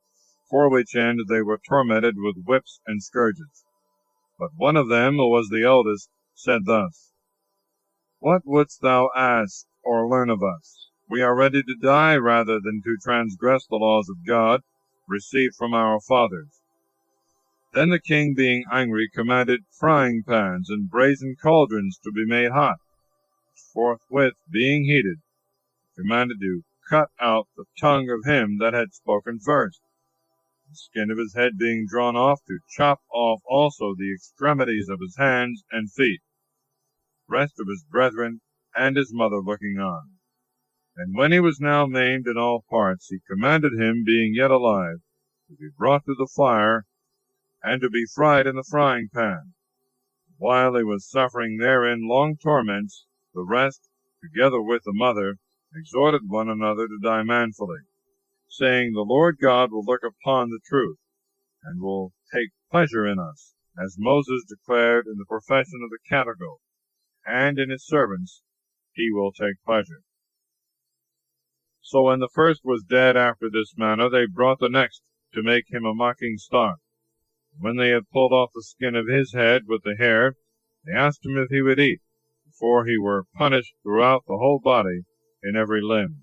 for which end they were tormented with whips and scourges. But one of them, who was the eldest, said thus, What wouldst thou ask or learn of us? We are ready to die rather than to transgress the laws of God, received from our fathers. Then the king, being angry, commanded frying pans and brazen cauldrons to be made hot. Forthwith, being heated, commanded to cut out the tongue of him that had spoken first, the skin of his head being drawn off, to chop off also the extremities of his hands and feet, the rest of his brethren and his mother looking on. And when he was now maimed in all parts, he commanded him, being yet alive, to be brought to the fire, and to be fried in the frying pan. While he was suffering therein long torments, the rest, together with the mother, exhorted one another to die manfully, saying, The Lord God will look upon the truth, and will take pleasure in us, as Moses declared in the profession of the Canticle, and in his servants he will take pleasure. So when the first was dead after this manner, they brought the next to make him a mocking stock. When they had pulled off the skin of his head with the hair, they asked him if he would eat, before he were punished throughout the whole body in every limb.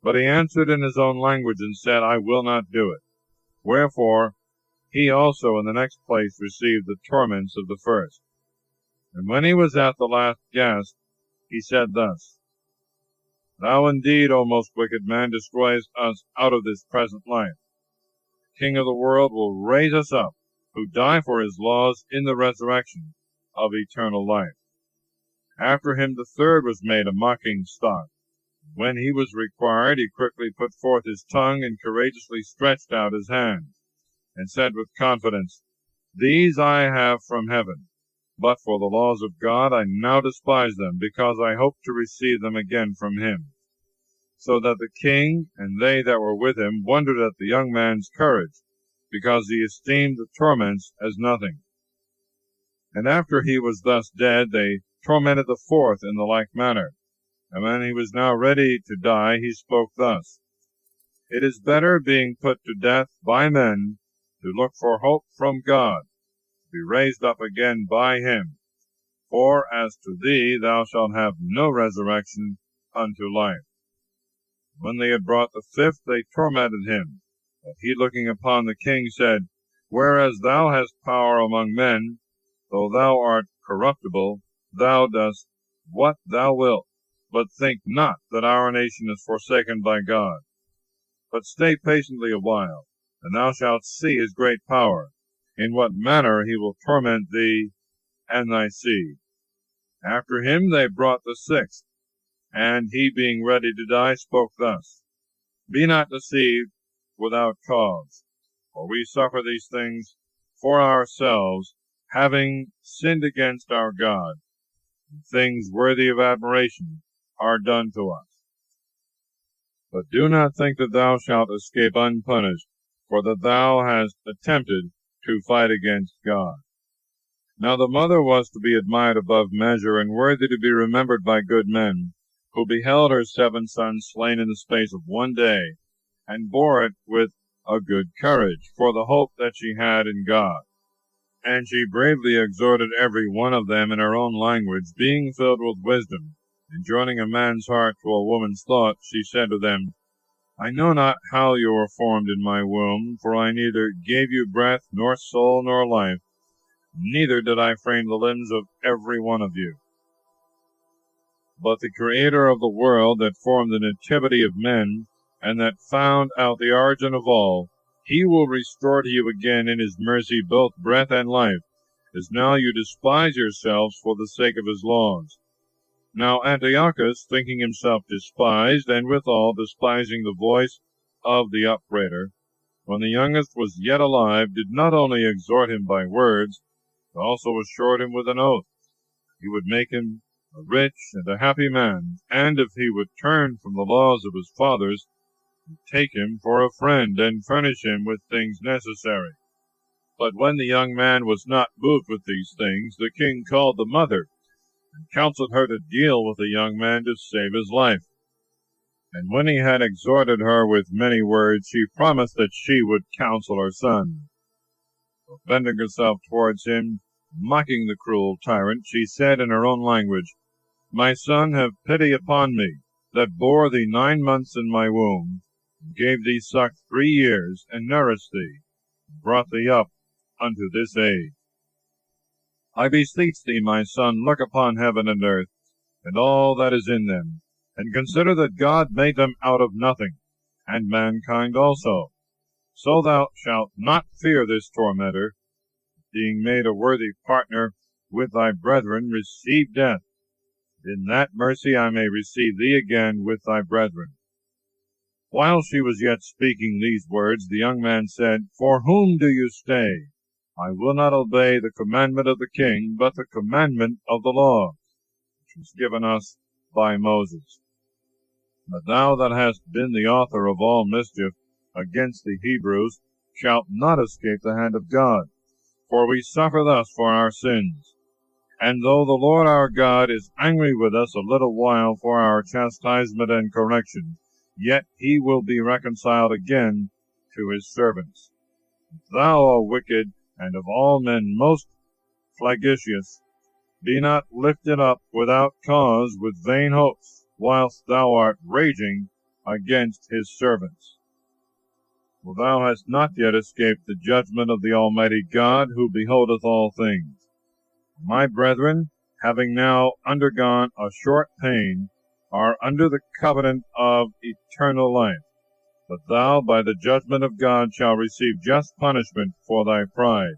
But he answered in his own language and said, I will not do it. Wherefore he also in the next place received the torments of the first. And when he was at the last gasp, he said thus, Thou indeed, O most wicked man, destroyest us out of this present life. The King of the world will raise us up, who die for his laws in the resurrection of eternal life. After him the third was made a mocking stock. When he was required, he quickly put forth his tongue, and courageously stretched out his hands, and said with confidence, These I have from heaven. But for the laws of God I now despise them, because I hope to receive them again from him. So that the king and they that were with him wondered at the young man's courage, because he esteemed the torments as nothing. And after he was thus dead, they tormented the fourth in the like manner. And when he was now ready to die, he spoke thus: It is better, being put to death by men, to look for hope from God, to be raised up again by him. For as to thee, thou shalt have no resurrection unto life. When they had brought the fifth, they tormented him. But he, looking upon the king, said, Whereas thou hast power among men, though thou art corruptible, thou dost what thou wilt. But think not that our nation is forsaken by God. But stay patiently a while, and thou shalt see his great power, in what manner he will torment thee and thy seed. After him they brought the sixth, and he, being ready to die, spoke thus: Be not deceived without cause, for we suffer these things for ourselves, having sinned against our God, and things worthy of admiration are done to us. But do not think that thou shalt escape unpunished, for that thou hast attempted to fight against God. Now the mother was to be admired above measure, and worthy to be remembered by good men, who beheld her 7 sons slain in the space of one day, and bore it with a good courage, for the hope that she had in God. And she bravely exhorted every one of them in her own language, being filled with wisdom, and joining a man's heart to a woman's thought, she said to them, I know not how you were formed in my womb, for I neither gave you breath, nor soul, nor life, neither did I frame the limbs of every one of you. But the Creator of the world, that formed the nativity of men, and that found out the origin of all, he will restore to you again in his mercy both breath and life, as now you despise yourselves for the sake of his laws. Now Antiochus, thinking himself despised, and withal despising the voice of the upbraider, when the youngest was yet alive, did not only exhort him by words, but also assured him with an oath he would make him a rich and a happy man, and if he would turn from the laws of his fathers, take him for a friend, and furnish him with things necessary. But when the young man was not moved with these things, the king called the mother, and counseled her to deal with the young man to save his life. And when he had exhorted her with many words, she promised that she would counsel her son. So bending herself towards him, mocking the cruel tyrant, she said in her own language, My son, have pity upon me, that bore thee 9 months in my womb, and gave thee suck 3 years, and nourished thee, and brought thee up unto this age. I beseech thee, my son, look upon heaven and earth, and all that is in them, and consider that God made them out of nothing, and mankind also. So thou shalt not fear this tormentor, being made a worthy partner with thy brethren, receive death. In that mercy I may receive thee again with thy brethren. While she was yet speaking these words, the young man said, For whom do you stay? I will not obey the commandment of the king, but the commandment of the law, which was given us by Moses. But thou that hast been the author of all mischief against the Hebrews shalt not escape the hand of God, for we suffer thus for our sins. And though the Lord our God is angry with us a little while for our chastisement and correction, yet he will be reconciled again to his servants. Thou, O wicked, and of all men most flagitious, be not lifted up without cause with vain hopes, whilst thou art raging against his servants. For thou hast not yet escaped the judgment of the Almighty God, who beholdeth all things. My brethren, having now undergone a short pain, are under the covenant of eternal life. But thou, by the judgment of God, shalt receive just punishment for thy pride.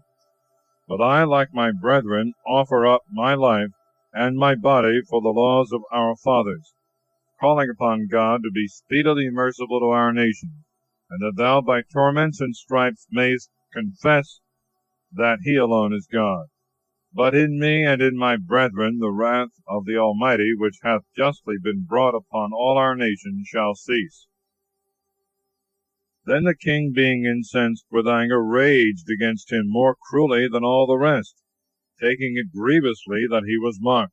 But I, like my brethren, offer up my life and my body for the laws of our fathers, calling upon God to be speedily merciful to our nation, and that thou by torments and stripes mayest confess that he alone is God, But in me and in my brethren the wrath of the Almighty, which hath justly been brought upon all our nation, shall cease. Then the king, being incensed with anger, raged against him more cruelly than all the rest, taking it grievously that he was mocked.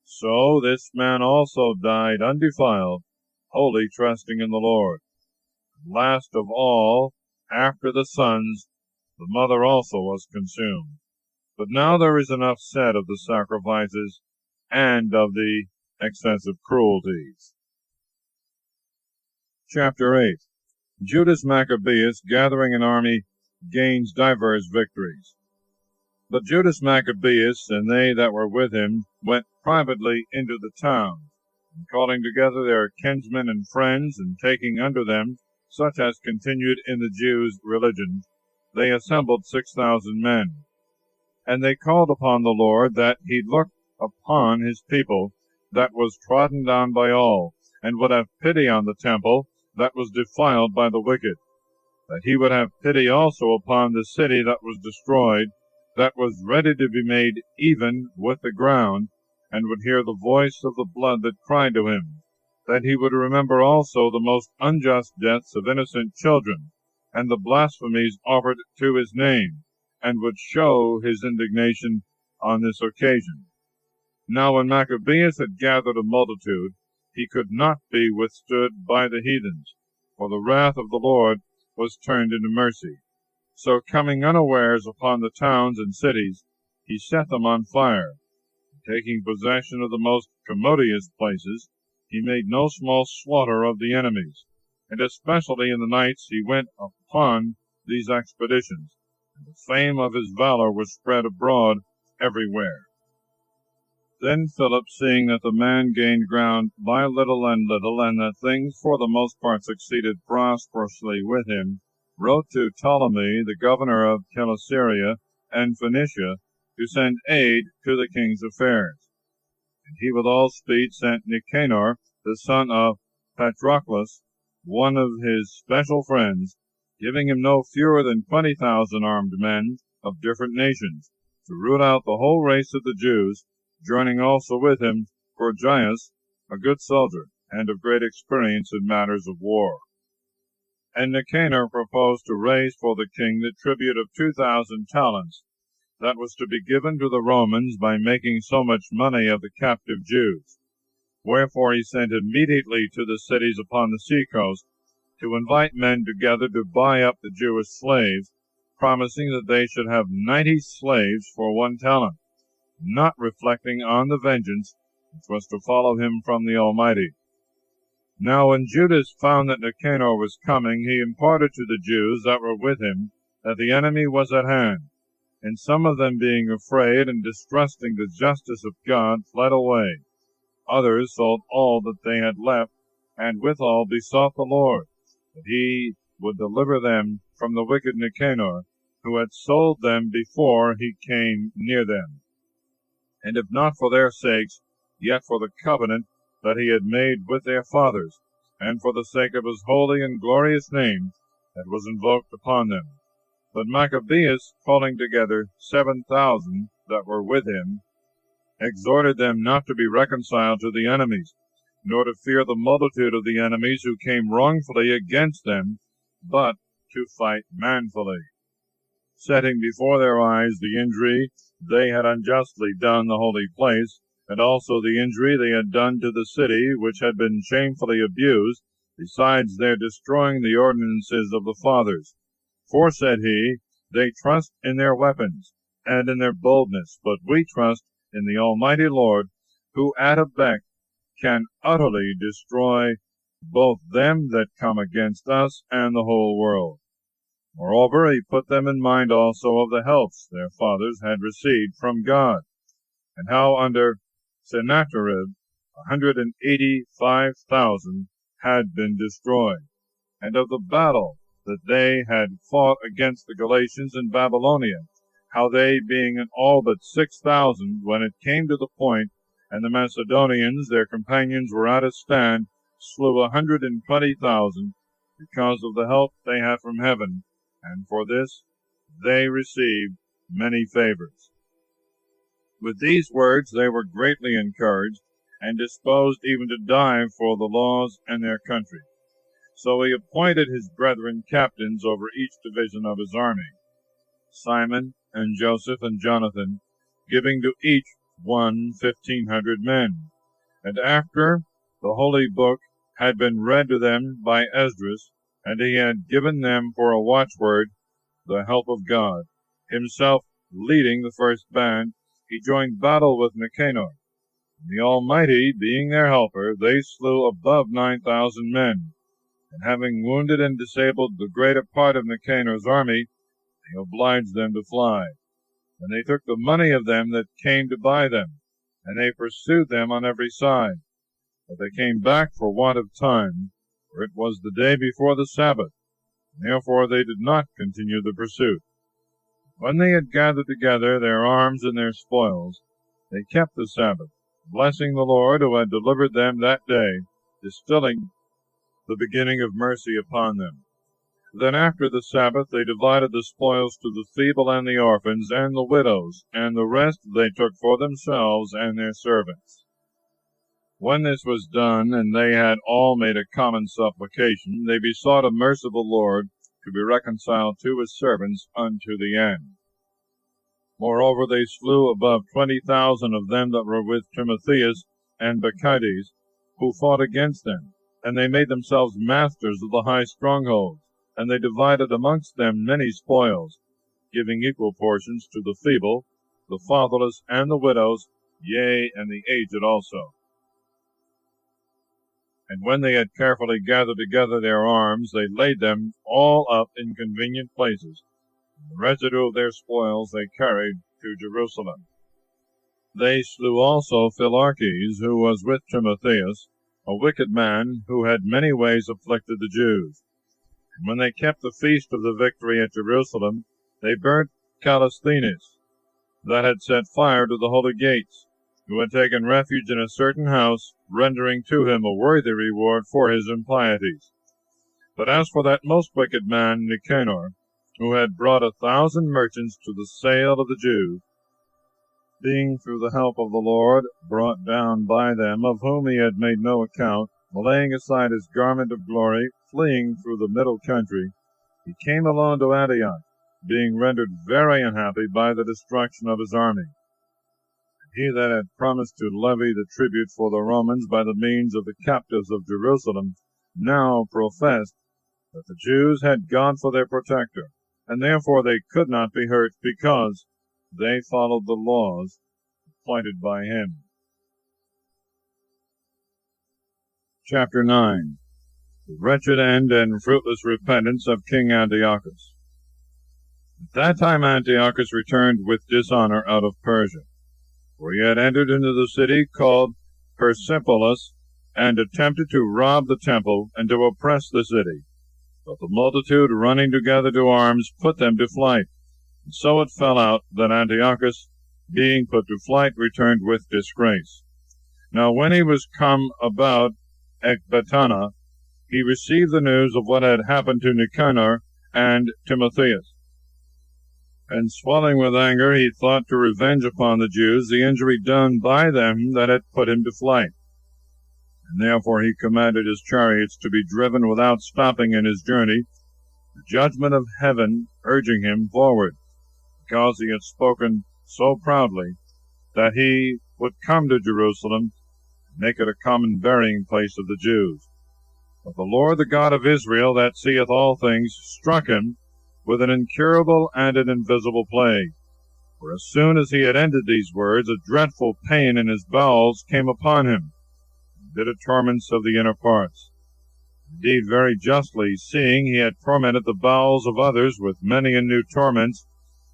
So this man also died undefiled, wholly trusting in the Lord. Last of all, after the sons, the mother also was consumed. But now there is enough said of the sacrifices and of the excessive cruelties. Chapter 8. Judas Maccabeus, gathering an army, gains divers victories. But Judas Maccabeus and they that were with him went privately into the town, and calling together their kinsmen and friends, and taking unto them such as continued in the Jews' religion, they assembled 6,000 men. And they called upon the Lord that he looked upon his people that was trodden down by all, and would have pity on the temple that was defiled by the wicked, that he would have pity also upon the city that was destroyed, that was ready to be made even with the ground, and would hear the voice of the blood that cried to him, that he would remember also the most unjust deaths of innocent children, and the blasphemies offered to his name, and would show his indignation on this occasion. Now when Maccabeus had gathered a multitude, he could not be withstood by the heathens, for the wrath of the Lord was turned into mercy. So coming unawares upon the towns and cities, he set them on fire. Taking possession of the most commodious places, he made no small slaughter of the enemies, and especially in the nights he went upon these expeditions, and the fame of his valor was spread abroad everywhere. Then Philip, seeing that the man gained ground by little, and that things for the most part succeeded prosperously with him, wrote to Ptolemy, the governor of Celesyria and Phoenicia, to send aid to the king's affairs. And he with all speed sent Nicanor, the son of Patroclus, one of his special friends, giving him no fewer than 20,000 armed men of different nations, to root out the whole race of the Jews, joining also with him Gorgias, a good soldier, and of great experience in matters of war. And Nicanor proposed to raise for the king the tribute of 2,000 talents, that was to be given to the Romans by making so much money of the captive Jews. Wherefore he sent immediately to the cities upon the sea-coast, to invite men together to buy up the Jewish slaves, promising that they should have 90 slaves for 1 talent, not reflecting on the vengeance which was to follow him from the Almighty. Now when Judas found that Nicanor was coming, he imparted to the Jews that were with him that the enemy was at hand, and some of them being afraid and distrusting the justice of God fled away. Others sold all that they had left, and withal besought the Lord that he would deliver them from the wicked Nicanor, who had sold them before he came near them. And if not for their sakes, yet for the covenant that he had made with their fathers, and for the sake of his holy and glorious name that was invoked upon them. But Maccabeus, calling together 7,000 that were with him, exhorted them not to be reconciled to the enemies, nor to fear the multitude of the enemies who came wrongfully against them, but to fight manfully, setting before their eyes the injury they had unjustly done the holy place, and also the injury they had done to the city, which had been shamefully abused, besides their destroying the ordinances of the fathers. For, said he, they trust in their weapons, and in their boldness, but we trust in the Almighty Lord, who at a beck can utterly destroy both them that come against us and the whole world. Moreover, he put them in mind also of the helps their fathers had received from God, and how under Sennacherib 185,000 had been destroyed, and of the battle that they had fought against the Galatians in Babylonia, how they, being in all but 6,000, when it came to the point, and the Macedonians, their companions, were at a stand, slew 120,000, because of the help they had from heaven, and for this they received many favors. With these words they were greatly encouraged, and disposed even to die for the laws and their country. So he appointed his brethren captains over each division of his army, Simon and Joseph and Jonathan, giving to each one 1,500 men. And after the holy book had been read to them by Esdras, and he had given them for a watchword the help of God, himself leading the first band, he joined battle with Nicanor. The Almighty being their helper, they slew above 9,000 men, and having wounded and disabled the greater part of Nicanor's army, they obliged them to fly. And they took the money of them that came to buy them, and they pursued them on every side. But they came back for want of time, for it was the day before the Sabbath, and therefore they did not continue the pursuit. When they had gathered together their arms and their spoils, they kept the Sabbath, blessing the Lord who had delivered them that day, distilling the beginning of mercy upon them. Then after the Sabbath they divided the spoils to the feeble and the orphans and the widows, and the rest they took for themselves and their servants. When this was done, and they had all made a common supplication, they besought a merciful Lord to be reconciled to his servants unto the end. Moreover, they slew above 20,000 of them that were with Timotheus and Bacchides, who fought against them, and they made themselves masters of the high strongholds, and they divided amongst them many spoils, giving equal portions to the feeble, the fatherless, and the widows, yea, and the aged also. And when they had carefully gathered together their arms, they laid them all up in convenient places. And the residue of their spoils they carried to Jerusalem. They slew also Philarches, who was with Timotheus, a wicked man, who had many ways afflicted the Jews. And when they kept the feast of the victory at Jerusalem, they burnt Callisthenes, that had set fire to the holy gates, who had taken refuge in a certain house, rendering to him a worthy reward for his impieties. But as for that most wicked man, Nicanor, who had brought 1,000 merchants to the sale of the Jews, being through the help of the Lord brought down by them, of whom he had made no account, laying aside his garment of glory, fleeing through the middle country, he came alone to Antioch, being rendered very unhappy by the destruction of his army. He that had promised to levy the tribute for the Romans by the means of the captives of Jerusalem now professed that the Jews had God for their protector, and therefore they could not be hurt, because they followed the laws appointed by him. Chapter 9. The wretched end and fruitless repentance of King Antiochus. At that time Antiochus returned with dishonor out of Persia, for he had entered into the city called Persepolis, and attempted to rob the temple, and to oppress the city. But the multitude, running together to arms, put them to flight. And so it fell out that Antiochus, being put to flight, returned with disgrace. Now when he was come about Ecbatana, he received the news of what had happened to Nicanor and Timotheus. And swelling with anger, he thought to revenge upon the Jews the injury done by them that had put him to flight. And therefore he commanded his chariots to be driven without stopping in his journey, the judgment of heaven urging him forward, because he had spoken so proudly that he would come to Jerusalem and make it a common burying place of the Jews. But the Lord, the God of Israel, that seeth all things, struck him with an incurable and an invisible plague. For as soon as he had ended these words, a dreadful pain in his bowels came upon him, and bitter torments of the inner parts. Indeed, very justly, seeing he had tormented the bowels of others with many and new torments,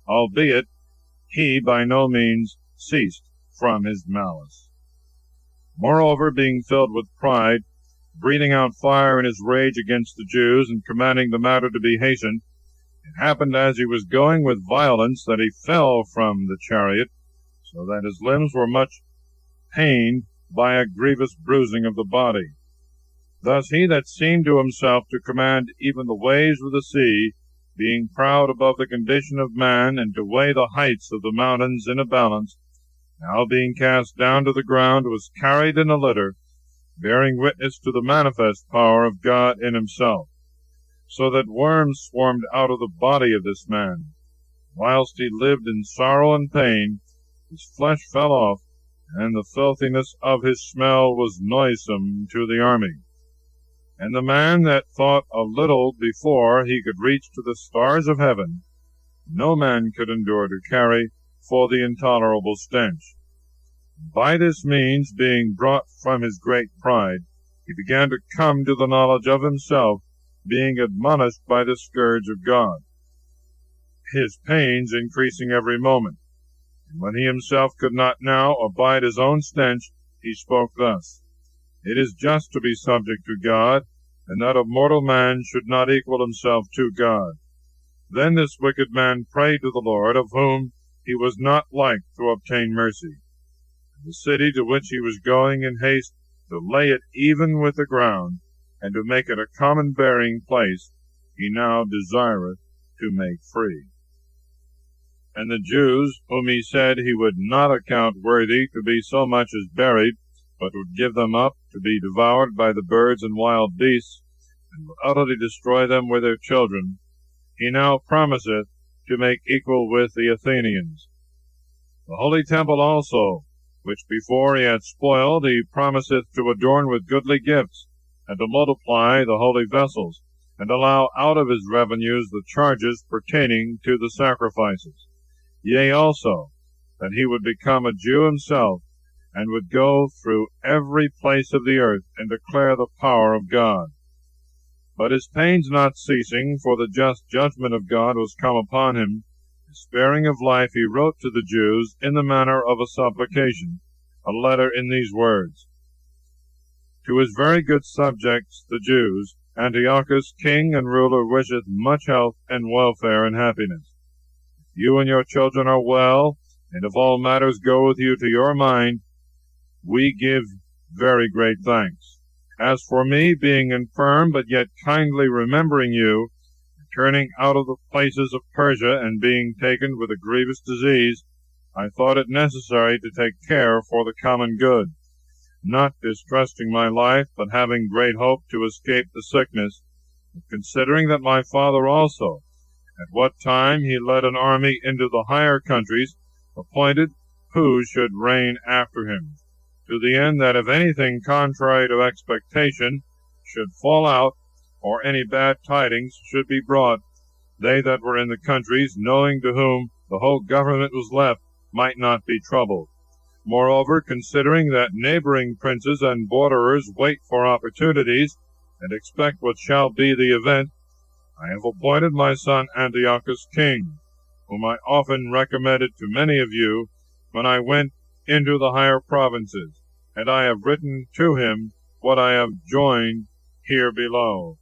albeit he by no means ceased from his malice. Moreover, being filled with pride, breathing out fire in his rage against the Jews, and commanding the matter to be hastened, it happened as he was going with violence that he fell from the chariot, so that his limbs were much pained by a grievous bruising of the body. Thus he that seemed to himself to command even the waves of the sea, being proud above the condition of man, and to weigh the heights of the mountains in a balance, now being cast down to the ground, was carried in a litter, bearing witness to the manifest power of God in himself, so that worms swarmed out of the body of this man. Whilst he lived in sorrow and pain, his flesh fell off, and the filthiness of his smell was noisome to the army. And the man that thought a little before he could reach to the stars of heaven, no man could endure to carry for the intolerable stench. By this means, being brought from his great pride, he began to come to the knowledge of himself, being admonished by the scourge of God, his pains increasing every moment. And when he himself could not now abide his own stench, he spoke thus: It is just to be subject to God, and that a mortal man should not equal himself to God. Then this wicked man prayed to the Lord, of whom he was not like to obtain mercy. And the city to which he was going in haste to lay it even with the ground, and to make it a common burying place, he now desireth to make free. And the Jews, whom he said he would not account worthy to be so much as buried, but would give them up to be devoured by the birds and wild beasts, and would utterly destroy them with their children, he now promiseth to make equal with the Athenians. The holy temple also, which before he had spoiled, he promiseth to adorn with goodly gifts, and to multiply the holy vessels, and allow out of his revenues the charges pertaining to the sacrifices. Yea, also, that he would become a Jew himself, and would go through every place of the earth, and declare the power of God. But his pains not ceasing, for the just judgment of God was come upon him, despairing of life, he wrote to the Jews, in the manner of a supplication, a letter in these words: To his very good subjects, the Jews, Antiochus, king and ruler, wisheth much health and welfare and happiness. If you and your children are well, and if all matters go with you to your mind, we give very great thanks. As for me, being infirm, but yet kindly remembering you, returning out of the places of Persia, and being taken with a grievous disease, I thought it necessary to take care for the common good, not distrusting my life, but having great hope to escape the sickness, considering that my father also, at what time he led an army into the higher countries, appointed who should reign after him, to the end that if anything contrary to expectation should fall out, or any bad tidings should be brought, they that were in the countries, knowing to whom the whole government was left, might not be troubled. Moreover, considering that neighboring princes and borderers wait for opportunities, and expect what shall be the event, I have appointed my son Antiochus king, whom I often recommended to many of you when I went into the higher provinces, and I have written to him what I have joined here below.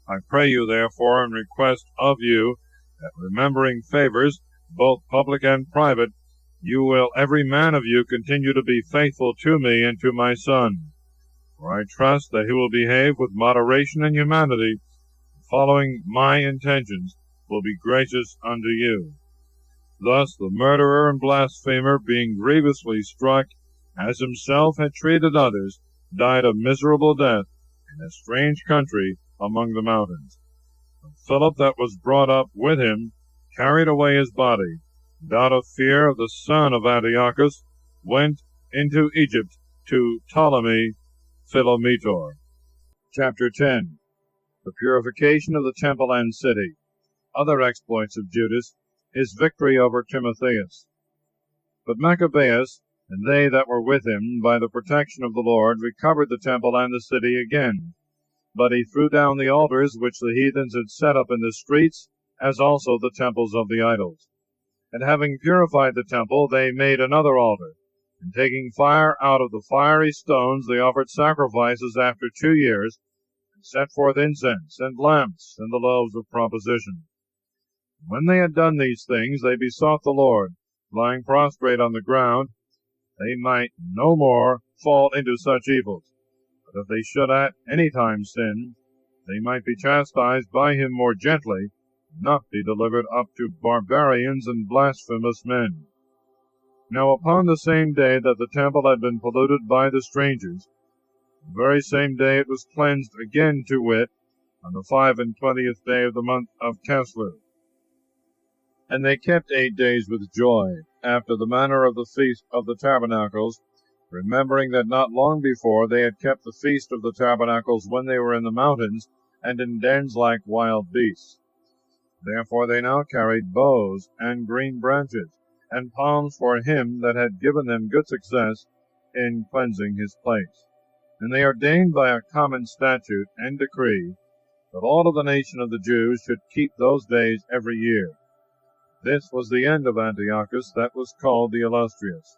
I pray you, therefore, and request of you, that remembering favors, both public and private, you will every man of you continue to be faithful to me and to my son. For I trust that he will behave with moderation and humanity, following my intentions, will be gracious unto you. Thus the murderer and blasphemer, being grievously struck, as himself had treated others, died a miserable death in a strange country among the mountains. And Philip, that was brought up with him, carried away his body, and out of fear of the son of Antiochus, went into Egypt to Ptolemy Philometor. Chapter 10. The purification of the temple and city. Other exploits of Judas. His victory over Timotheus. But Maccabees, and they that were with him, by the protection of the Lord, recovered the temple and the city again. But he threw down the altars which the heathens had set up in the streets, as also the temples of the idols. And having purified the temple, they made another altar. And taking fire out of the fiery stones, they offered sacrifices after 2 years, and set forth incense, and lamps, and the loaves of proposition. When they had done these things, they besought the Lord, lying prostrate on the ground, they might no more fall into such evils. But if they should at any time sin, they might be chastised by him more gently, and not be delivered up to barbarians and blasphemous men. Now upon the same day that the temple had been polluted by the strangers, the very same day it was cleansed again, to wit, on the 25th day of the month of Keslu. And they kept 8 days with joy, after the manner of the feast of the tabernacles, remembering that not long before they had kept the feast of the tabernacles when they were in the mountains and in dens like wild beasts. Therefore they now carried boughs and green branches and palms for him that had given them good success in cleansing his place. And they ordained by a common statute and decree that all of the nation of the Jews should keep those days every year. This was the end of Antiochus, that was called the Illustrious.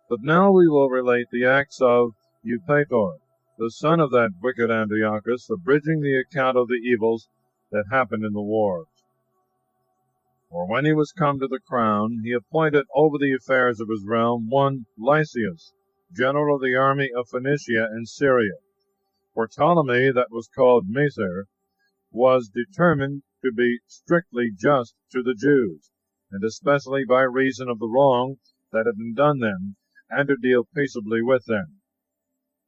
But now we will relate the acts of Eupator, the son of that wicked Antiochus, abridging the account of the evils that happened in the wars. For when he was come to the crown, he appointed over the affairs of his realm one Lysias, general of the army of Phoenicia and Syria. For Ptolemy, that was called Macer, was determined to be strictly just to the Jews, and especially by reason of the wrong that had been done them, and to deal peaceably with them.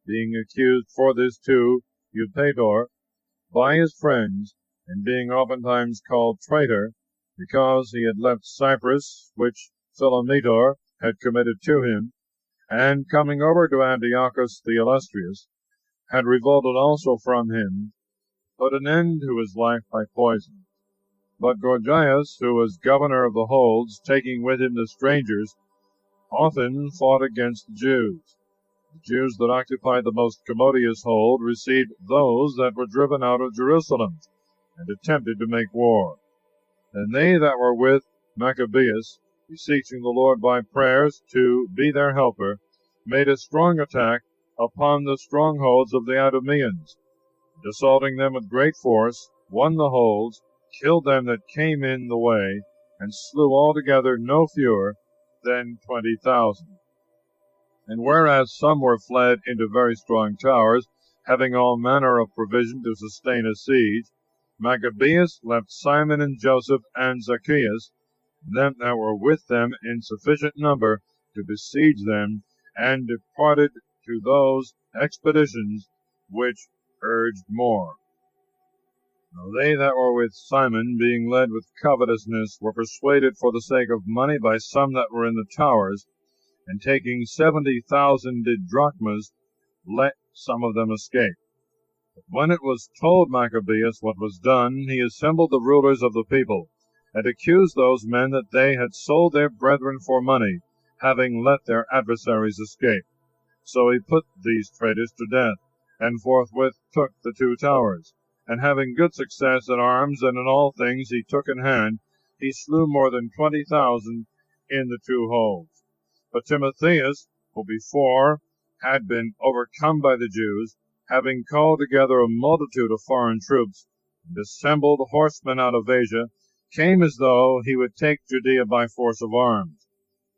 Being accused for this to Eupator by his friends, and being oftentimes called traitor, because he had left Cyprus, which Philometor had committed to him, and coming over to Antiochus the Illustrious, had revolted also from him, put an end to his life by poison. But Gorgias, who was governor of the holds, taking with him the strangers, often fought against the Jews. The Jews that occupied the most commodious hold received those that were driven out of Jerusalem, and attempted to make war. And they that were with Maccabees, beseeching the Lord by prayers to be their helper, made a strong attack upon the strongholds of the Idumeans, and assaulting them with great force, won the holds, killed them that came in the way, and slew altogether no fewer than 20,000. And whereas some were fled into very strong towers, having all manner of provision to sustain a siege, Maccabees left Simon and Joseph and Zacchaeus, them that were with them in sufficient number to besiege them, and departed to those expeditions which urged more. Now they that were with Simon, being led with covetousness, were persuaded for the sake of money by some that were in the towers, and taking 70,000 drachmas, let some of them escape. But when it was told Maccabeus what was done, he assembled the rulers of the people, and accused those men that they had sold their brethren for money, having let their adversaries escape. So he put these traitors to death, and forthwith took the 2 towers. And having good success in arms and in all things he took in hand, he slew more than 20,000 in the 2 holds. But Timotheus, who before had been overcome by the Jews, having called together a multitude of foreign troops, and assembled horsemen out of Asia, came as though he would take Judea by force of arms.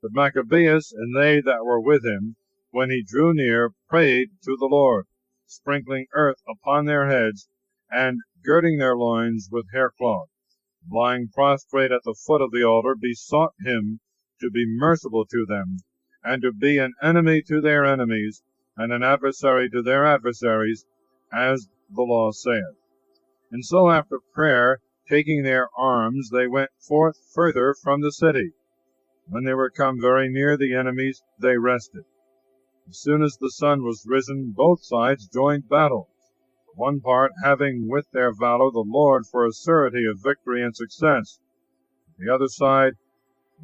But Maccabeus and they that were with him, when he drew near, prayed to the Lord, sprinkling earth upon their heads, and girding their loins with haircloth, lying prostrate at the foot of the altar, besought him to be merciful to them, and to be an enemy to their enemies, and an adversary to their adversaries, as the law saith. And so after prayer, taking their arms, they went forth further from the city. When they were come very near the enemies, they rested. As soon as the sun was risen, both sides joined battle, one part having with their valor the Lord for a surety of victory and success, the other side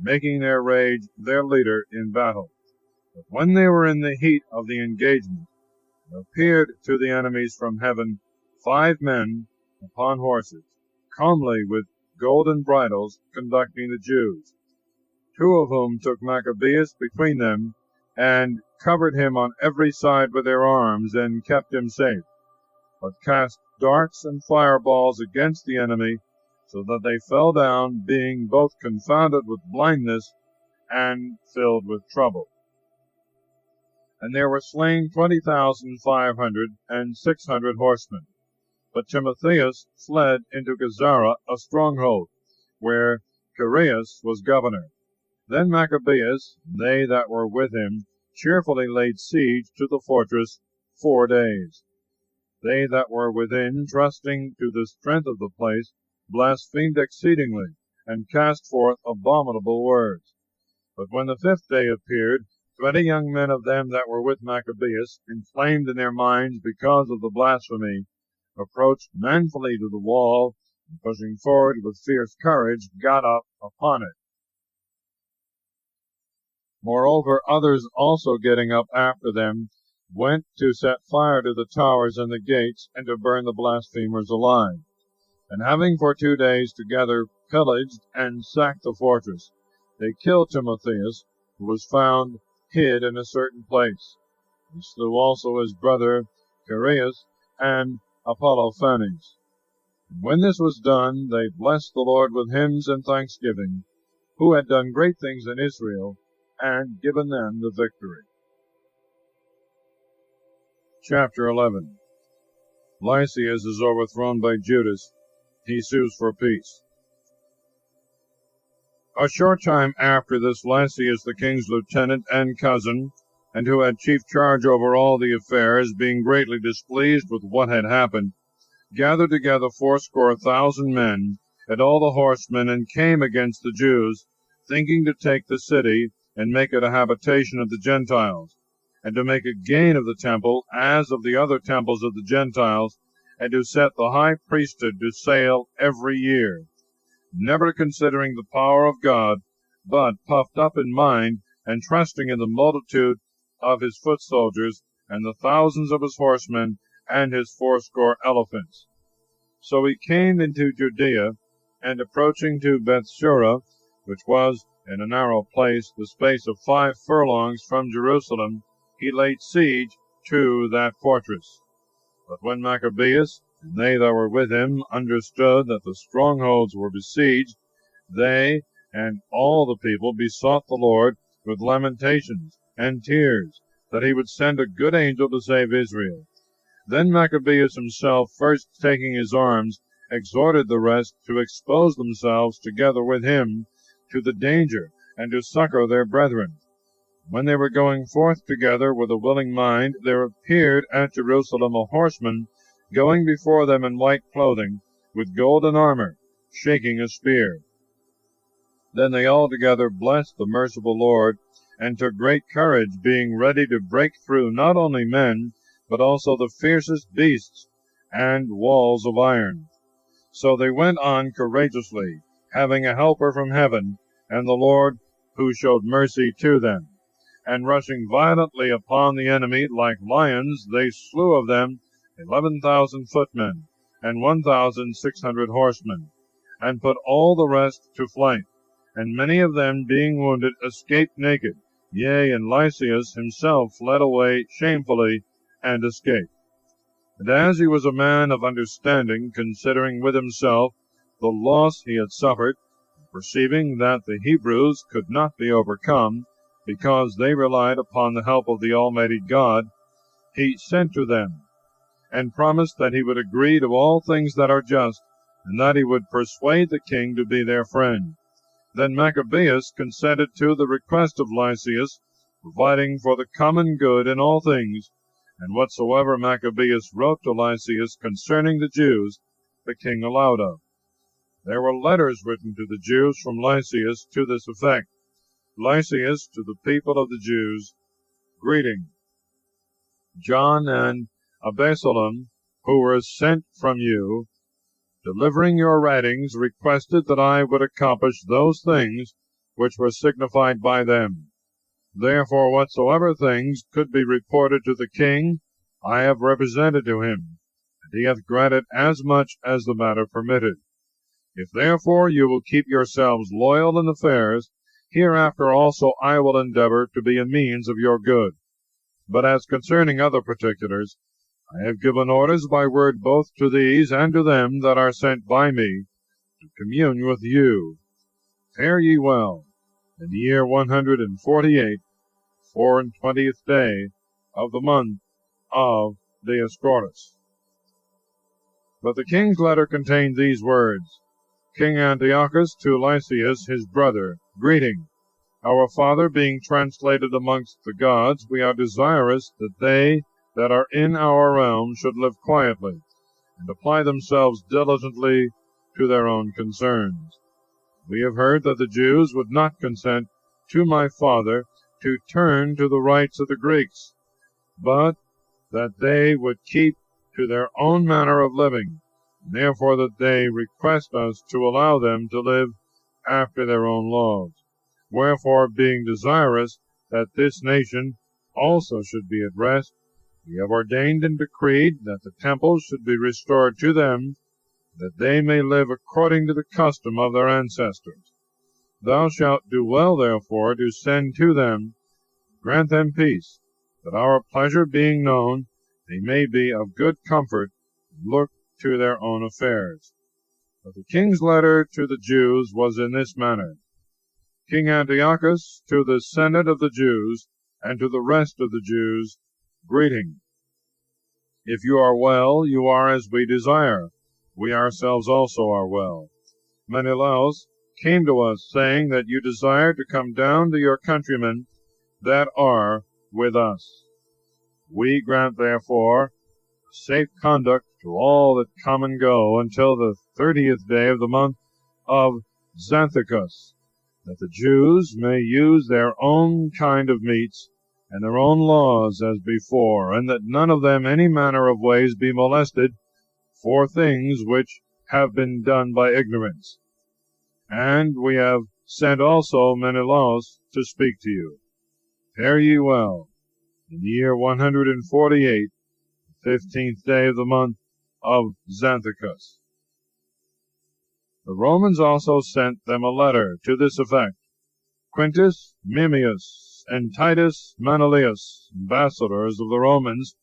making their rage their leader in battle. But when they were in the heat of the engagement, there appeared to the enemies from heaven 5 men upon horses, calmly with golden bridles, conducting the Jews, 2 of whom took Maccabeus between them, and covered him on every side with their arms, and kept him safe, but cast darts and fireballs against the enemy, so that they fell down, being both confounded with blindness and filled with trouble. And there were slain 20,500 and 600 horsemen. But Timotheus fled into Gazara, a stronghold, where Chaereas was governor. Then Maccabees, and they that were with him, cheerfully laid siege to the fortress 4 days. They that were within, trusting to the strength of the place, blasphemed exceedingly, and cast forth abominable words. But when the 5th day appeared, 20 young men of them that were with Maccabees, inflamed in their minds because of the blasphemy, approached manfully to the wall, and pushing forward with fierce courage, got up upon it. Moreover, others also getting up after them, went to set fire to the towers and the gates, and to burn the blasphemers alive. And having for 2 days together pillaged and sacked the fortress, they killed Timotheus, who was found hid in a certain place. They slew also his brother Chaereas and Apollophanes. And when this was done, they blessed the Lord with hymns and thanksgiving, who had done great things in Israel, and given them the victory. Chapter 11. Lysias is overthrown by Judas. He sues for peace. A short time after this, Lysias, the king's lieutenant and cousin, and who had chief charge over all the affairs, being greatly displeased with what had happened, gathered together 80,000 men, and all the horsemen, and came against the Jews, thinking to take the city, and make it a habitation of the Gentiles, and to make a gain of the temple, as of the other temples of the Gentiles, and to set the high priesthood to sale every year, never considering the power of God, but puffed up in mind, and trusting in the multitude of his foot soldiers, and the thousands of his horsemen, and his 80 elephants. So he came into Judea, and approaching to Bethsura, which was in a narrow place, the space of 5 furlongs from Jerusalem, he laid siege to that fortress. But when Maccabees, and they that were with him, understood that the strongholds were besieged, they and all the people besought the Lord with lamentations and tears, that he would send a good angel to save Israel. Then Maccabees himself, first taking his arms, exhorted the rest to expose themselves together with him to the danger, and to succor their brethren. When they were going forth together with a willing mind, there appeared at Jerusalem a horseman, going before them in white clothing, with golden armor, shaking a spear. Then they all together blessed the merciful Lord, and took great courage, being ready to break through not only men, but also the fiercest beasts, and walls of iron. So they went on courageously, having a helper from heaven, and the Lord, who showed mercy to them. And rushing violently upon the enemy like lions, they slew of them 11,000 footmen, and 1,600 horsemen, and put all the rest to flight. And many of them, being wounded, escaped naked. Yea, and Lysias himself fled away shamefully, and escaped. And as he was a man of understanding, considering with himself the loss he had suffered, perceiving that the Hebrews could not be overcome, because they relied upon the help of the Almighty God, he sent to them, and promised that he would agree to all things that are just, and that he would persuade the king to be their friend. Then Maccabeus consented to the request of Lysias, providing for the common good in all things, and whatsoever Maccabeus wrote to Lysias concerning the Jews, the king allowed of. There were letters written to the Jews from Lysias to this effect: Lysias to the people of the Jews, greeting. John and Abesalom, who were sent from you, delivering your writings, requested that I would accomplish those things which were signified by them. Therefore, whatsoever things could be reported to the king, I have represented to him, and he hath granted as much as the matter permitted. If therefore you will keep yourselves loyal in affairs, hereafter also I will endeavor to be a means of your good. But as concerning other particulars, I have given orders by word both to these and to them that are sent by me, to commune with you. Fare ye well. In the year 148, 24th day of the month of Dioscorus. But the king's letter contained these words: King Antiochus to Lysias his brother, greeting. Our Father being translated amongst the gods, we are desirous that they that are in our realm should live quietly, and apply themselves diligently to their own concerns. We have heard that the Jews would not consent to my Father to turn to the rites of the Greeks, but that they would keep to their own manner of living, and therefore that they request us to allow them to live after their own laws. Wherefore, being desirous that this nation also should be at rest, we have ordained and decreed that the temples should be restored to them, that they may live according to the custom of their ancestors. Thou shalt do well, therefore, to send to them, grant them peace, that our pleasure being known, they may be of good comfort, and look to their own affairs. But the king's letter to the Jews was in this manner: King Antiochus, to the Senate of the Jews, and to the rest of the Jews, greeting. If you are well, you are as we desire. We ourselves also are well. Menelaus came to us, saying that you desire to come down to your countrymen that are with us. We grant, therefore, safe conduct to all that come and go until the 30th day of the month of Xanthicus, that the Jews may use their own kind of meats and their own laws as before, and that none of them any manner of ways be molested for things which have been done by ignorance. And we have sent also Menelaus to speak to you. Fare ye well. In the year 148, the 15th day of the month of Xanthicus. The Romans also sent them a letter to this effect: Quintus Memmius and Titus Manlius, ambassadors of the Romans,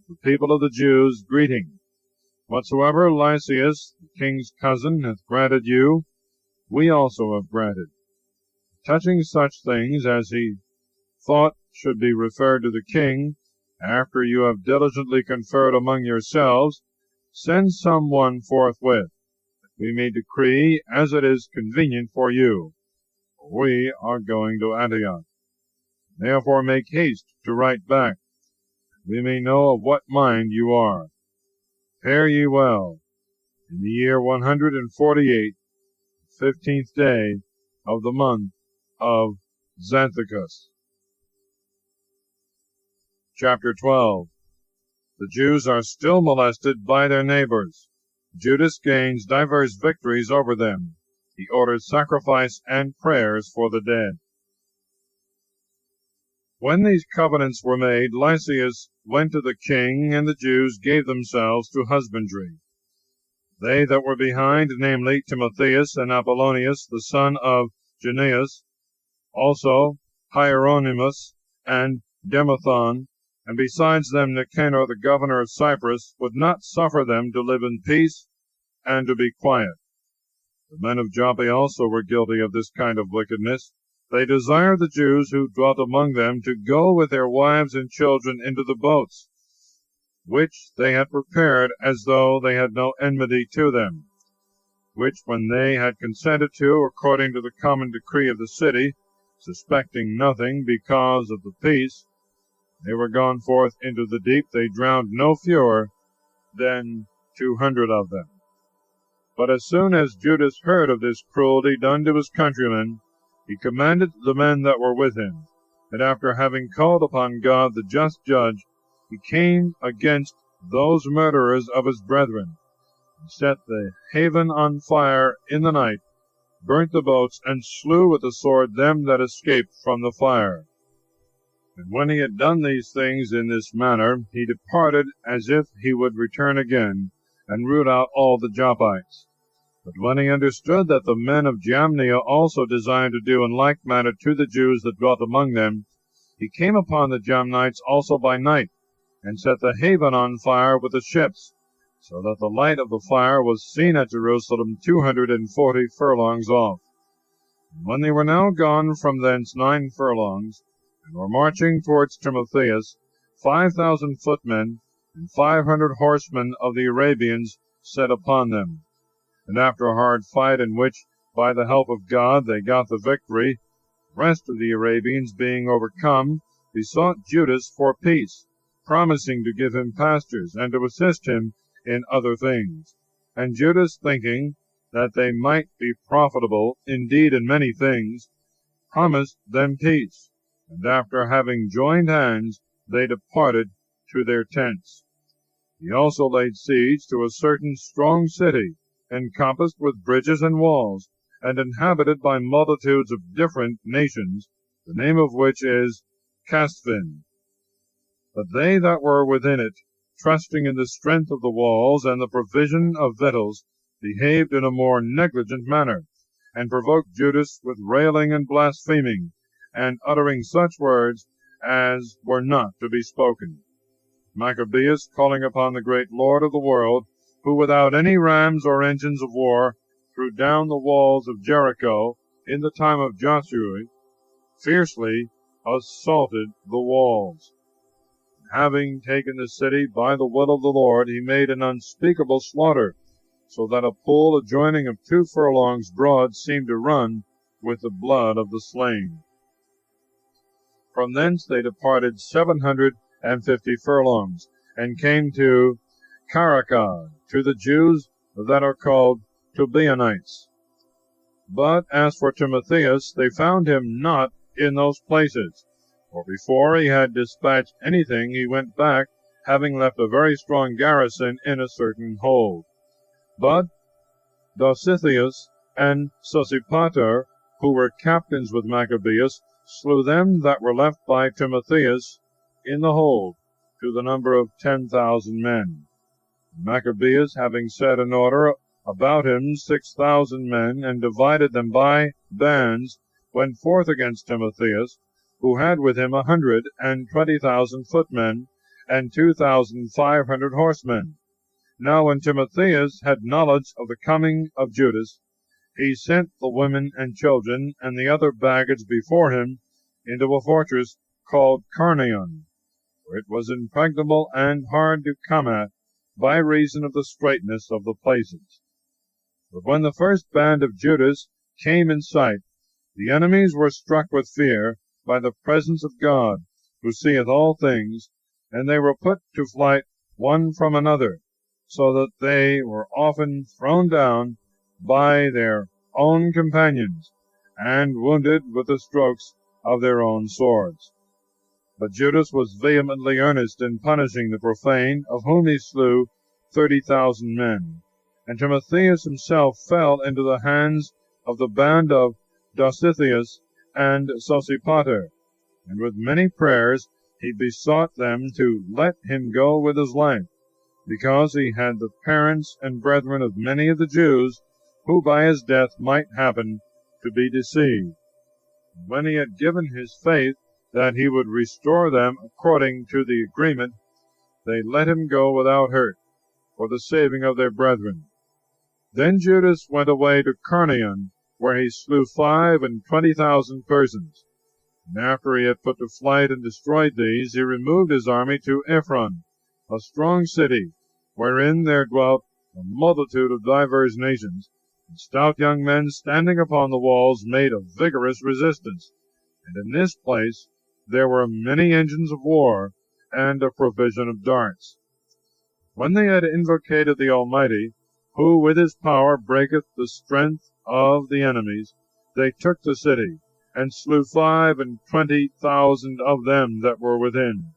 the people of the Jews, greeting. Whatsoever Lysias, the king's cousin, hath granted you, we also have granted. Touching such things as he thought should be referred to the king, after you have diligently conferred among yourselves, send some one forthwith, that we may decree as it is convenient for you. For we are going to Antioch. Therefore make haste to write back, that we may know of what mind you are. Fare ye well. In the year 148, the 15th day of the month of Xanthicus. Chapter 12. The Jews are still molested by their neighbors. Judas gains divers victories over them. He orders sacrifice and prayers for the dead. When these covenants were made, Lysias went to the king, and the Jews gave themselves to husbandry. They that were behind, namely Timotheus and Apollonius, the son of Gennaeus, also Hieronymus and Demothon, and besides them Nicanor, the governor of Cyprus, would not suffer them to live in peace and to be quiet. The men of Joppa also were guilty of this kind of wickedness. They desired the Jews who dwelt among them to go with their wives and children into the boats, which they had prepared as though they had no enmity to them, which when they had consented to, according to the common decree of the city, suspecting nothing because of the peace, they were gone forth into the deep. They drowned no fewer than 200 of them. But as soon as Judas heard of this cruelty done to his countrymen, he commanded the men that were with him, that after having called upon God the just judge, he came against those murderers of his brethren, and set the haven on fire in the night, burnt the boats, and slew with the sword them that escaped from the fire. And when he had done these things in this manner, he departed as if he would return again, and root out all the Joppites. But when he understood that the men of Jamnia also designed to do in like manner to the Jews that dwelt among them, he came upon the Jamnites also by night, and set the haven on fire with the ships, so that the light of the fire was seen at Jerusalem 240 furlongs off. And when they were now gone from thence 9 furlongs, and were marching towards Timotheus, 5,000 footmen and 500 horsemen of the Arabians set upon them. And after a hard fight, in which, by the help of God, they got the victory, The rest of the Arabians, being overcome, besought Judas for peace, promising to give him pastures and to assist him in other things. And Judas, thinking that they might be profitable indeed in many things, promised them peace, and after having joined hands, they departed to their tents. He also laid siege to a certain strong city, encompassed with bridges and walls, and inhabited by multitudes of different nations, the name of which is Casphim. But they that were within it, trusting in the strength of the walls and the provision of victuals, behaved in a more negligent manner, and provoked Judas with railing and blaspheming, and uttering such words as were not to be spoken. Maccabees, calling upon the great Lord of the world, who without any rams or engines of war threw down the walls of Jericho in the time of Joshua, fiercely assaulted the walls. Having taken the city by the will of the Lord, he made an unspeakable slaughter, so that a pool adjoining of 2 furlongs broad seemed to run with the blood of the slain. From thence they departed 750 furlongs, and came to Caracah, to the Jews that are called Tubianites. But as for Timotheus, they found him not in those places, for before he had dispatched anything, he went back, having left a very strong garrison in a certain hold. But Dositheus and Sosipater, who were captains with Maccabeus, slew them that were left by Timotheus in the hold, to the number of 10,000 men. Maccabeus, having set in order about him 6,000 men, and divided them by bands, went forth against Timotheus, who had with him 120,000 footmen, and 2,500 horsemen. Now when Timotheus had knowledge of the coming of Judas, he sent the women and children and the other baggage before him into a fortress called Carnion, for it was impregnable and hard to come at by reason of the straitness of the places. But when the first band of Judas came in sight, the enemies were struck with fear by the presence of God, who seeth all things, and they were put to flight one from another, so that they were often thrown down by their own companions, and wounded with the strokes of their own swords. But Judas was vehemently earnest in punishing the profane, of whom he slew 30,000 men. And Timotheus himself fell into the hands of the band of Dositheus and Sosipater, and with many prayers he besought them to let him go with his life, because he had the parents and brethren of many of the Jews, who by his death might happen to be deceived. And when he had given his faith that he would restore them according to the agreement, they let him go without hurt, for the saving of their brethren. Then Judas went away to Carnion, where he slew 25,000 persons. And after he had put to flight and destroyed these, he removed his army to Ephron, a strong city, wherein there dwelt a multitude of divers nations, and stout young men standing upon the walls made a vigorous resistance. And in this place there were many engines of war, and a provision of darts. When they had invocated the Almighty, who with his power breaketh the strength of the enemies, they took the city, and slew 25,000 of them that were within.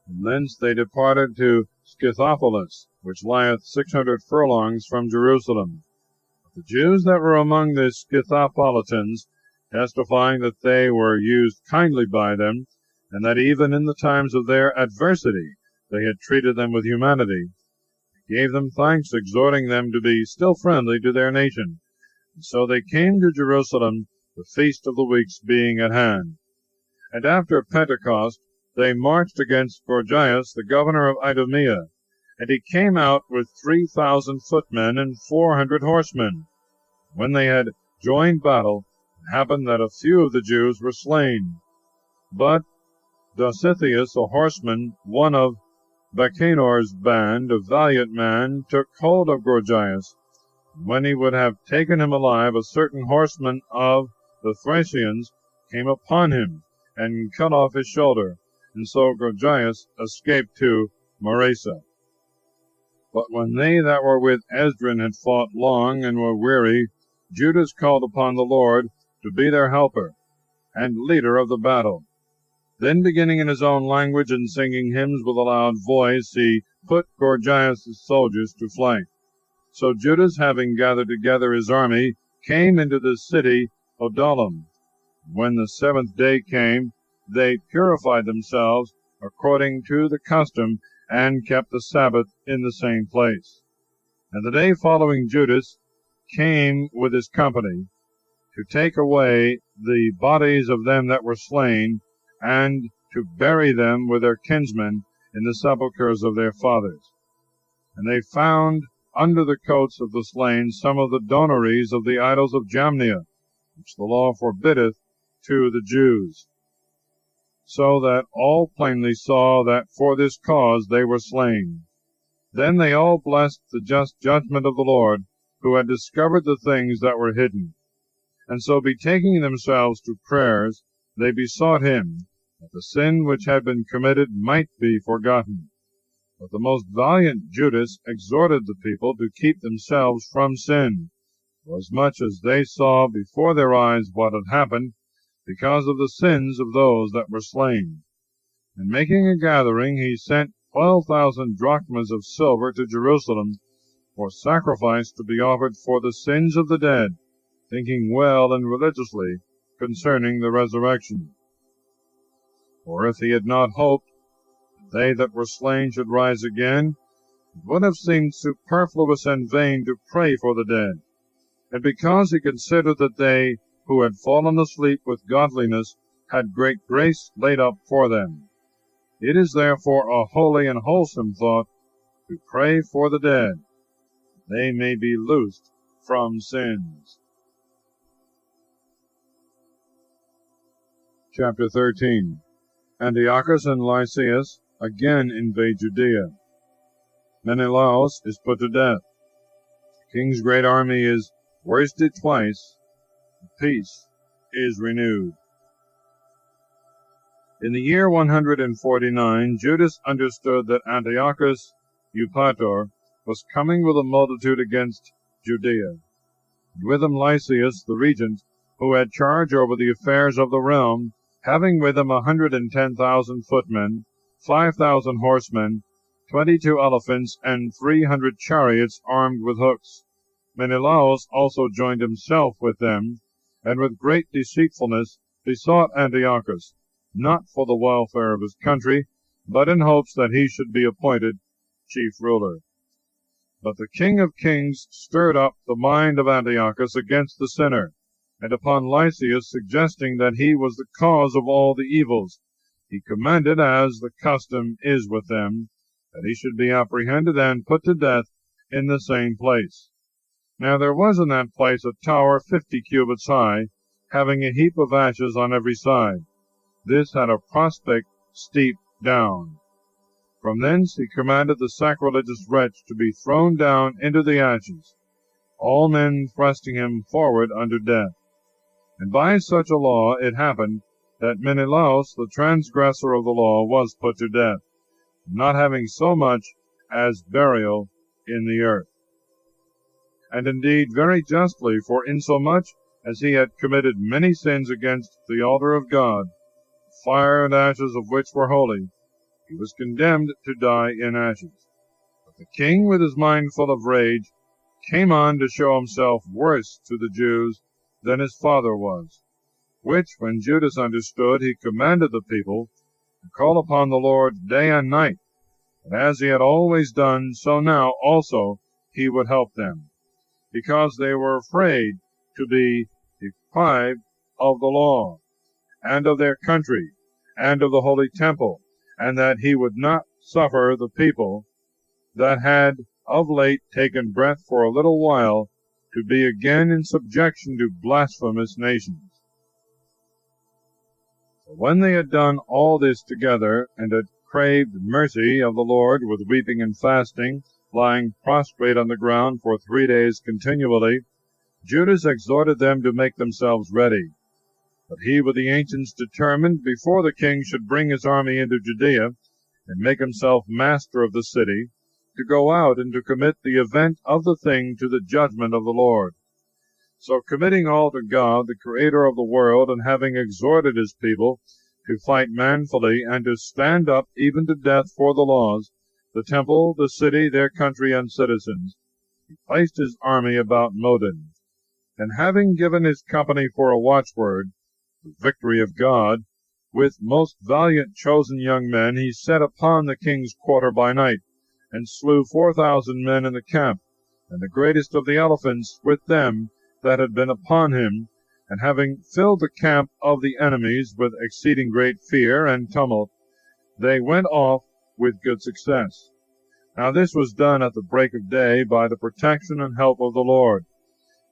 And thence they departed to Scythopolis, which lieth 600 furlongs from Jerusalem. But the Jews that were among the Scythopolitans, testifying that they were used kindly by them, and that even in the times of their adversity they had treated them with humanity, gave them thanks, exhorting them to be still friendly to their nation. And so they came to Jerusalem, the feast of the weeks being at hand. And after Pentecost they marched against Gorgias, the governor of Idumea, and he came out with 3,000 footmen and 400 horsemen. When they had joined battle, it happened that a few of the Jews were slain. But Dositheus, a horseman, one of Bacanor's band, a valiant man, took hold of Gorgias. And when he would have taken him alive, a certain horseman of the Thracians came upon him, and cut off his shoulder, and so Gorgias escaped to Maresa. But when they that were with Esdras had fought long, and were weary, Judas called upon the Lord to be their helper, and leader of the battle. Then, beginning in his own language, and singing hymns with a loud voice, he put Gorgias' soldiers to flight. So Judas, having gathered together his army, came into the city of Adullam. When the 7th day came, they purified themselves according to the custom, and kept the Sabbath in the same place. And the day following, Judas came with his company to take away the bodies of them that were slain, and to bury them with their kinsmen in the sepulchres of their fathers. And they found under the coats of the slain some of the donaries of the idols of Jamnia, which the law forbiddeth to the Jews, so that all plainly saw that for this cause they were slain. Then they all blessed the just judgment of the Lord, who had discovered the things that were hidden. And so, betaking themselves to prayers, they besought him that the sin which had been committed might be forgotten. But the most valiant Judas exhorted the people to keep themselves from sin, forasmuch as they saw before their eyes what had happened, because of the sins of those that were slain. And making a gathering, he sent 12,000 drachmas of silver to Jerusalem for sacrifice to be offered for the sins of the dead, thinking well and religiously concerning the resurrection. For if he had not hoped that they that were slain should rise again, it would have seemed superfluous and vain to pray for the dead. And because he considered that they who had fallen asleep with godliness had great grace laid up for them, it is therefore a holy and wholesome thought to pray for the dead, that they may be loosed from sins. Chapter 13. Antiochus and Lysias again invade Judea. Menelaus is put to death. The king's great army is worsted twice. Peace is renewed. In the year 149, Judas understood that Antiochus Eupator was coming with a multitude against Judea, and with him Lysias the regent, who had charge over the affairs of the realm, having with him 110,000 footmen, 5,000 horsemen, 22 elephants, and 300 chariots armed with hooks. Menelaus also joined himself with them, and with great deceitfulness besought Antiochus, not for the welfare of his country, but in hopes that he should be appointed chief ruler. But the King of Kings stirred up the mind of Antiochus against the sinner, and upon Lysias suggesting that he was the cause of all the evils, he commanded, as the custom is with them, that he should be apprehended and put to death in the same place. Now there was in that place a tower 50 cubits high, having a heap of ashes on every side. This had a prospect steep down. From thence he commanded the sacrilegious wretch to be thrown down into the ashes, all men thrusting him forward unto death. And by such a law it happened that Menelaus, the transgressor of the law, was put to death, not having so much as burial in the earth. And indeed very justly, for insomuch as he had committed many sins against the altar of God, fire and ashes of which were holy, he was condemned to die in ashes. But the king, with his mind full of rage, came on to show himself worse to the Jews than his father was, which, when Judas understood, he commanded the people to call upon the Lord day and night, and as he had always done, so now also he would help them, because they were afraid to be deprived of the law, and of their country, and of the holy temple, and that he would not suffer the people that had of late taken breath for a little while to be again in subjection to blasphemous nations. So when they had done all this together, and had craved mercy of the Lord with weeping and fasting, lying prostrate on the ground for 3 days continually, Judas exhorted them to make themselves ready, But he with the ancients determined, before the king should bring his army into Judea, and make himself master of the city, to go out and to commit the event of the thing to the judgment of the Lord. So committing all to God, the Creator of the world, and having exhorted his people to fight manfully, and to stand up even to death for the laws, the temple, the city, their country, and citizens, he placed his army about Modin. And having given his company for a watchword, the victory of God, with most valiant chosen young men, he set upon the king's quarter by night, and slew 4,000 men in the camp, and the greatest of the elephants with them that had been upon him, and having filled the camp of the enemies with exceeding great fear and tumult, they went off with good success. Now this was done at the break of day by the protection and help of the Lord.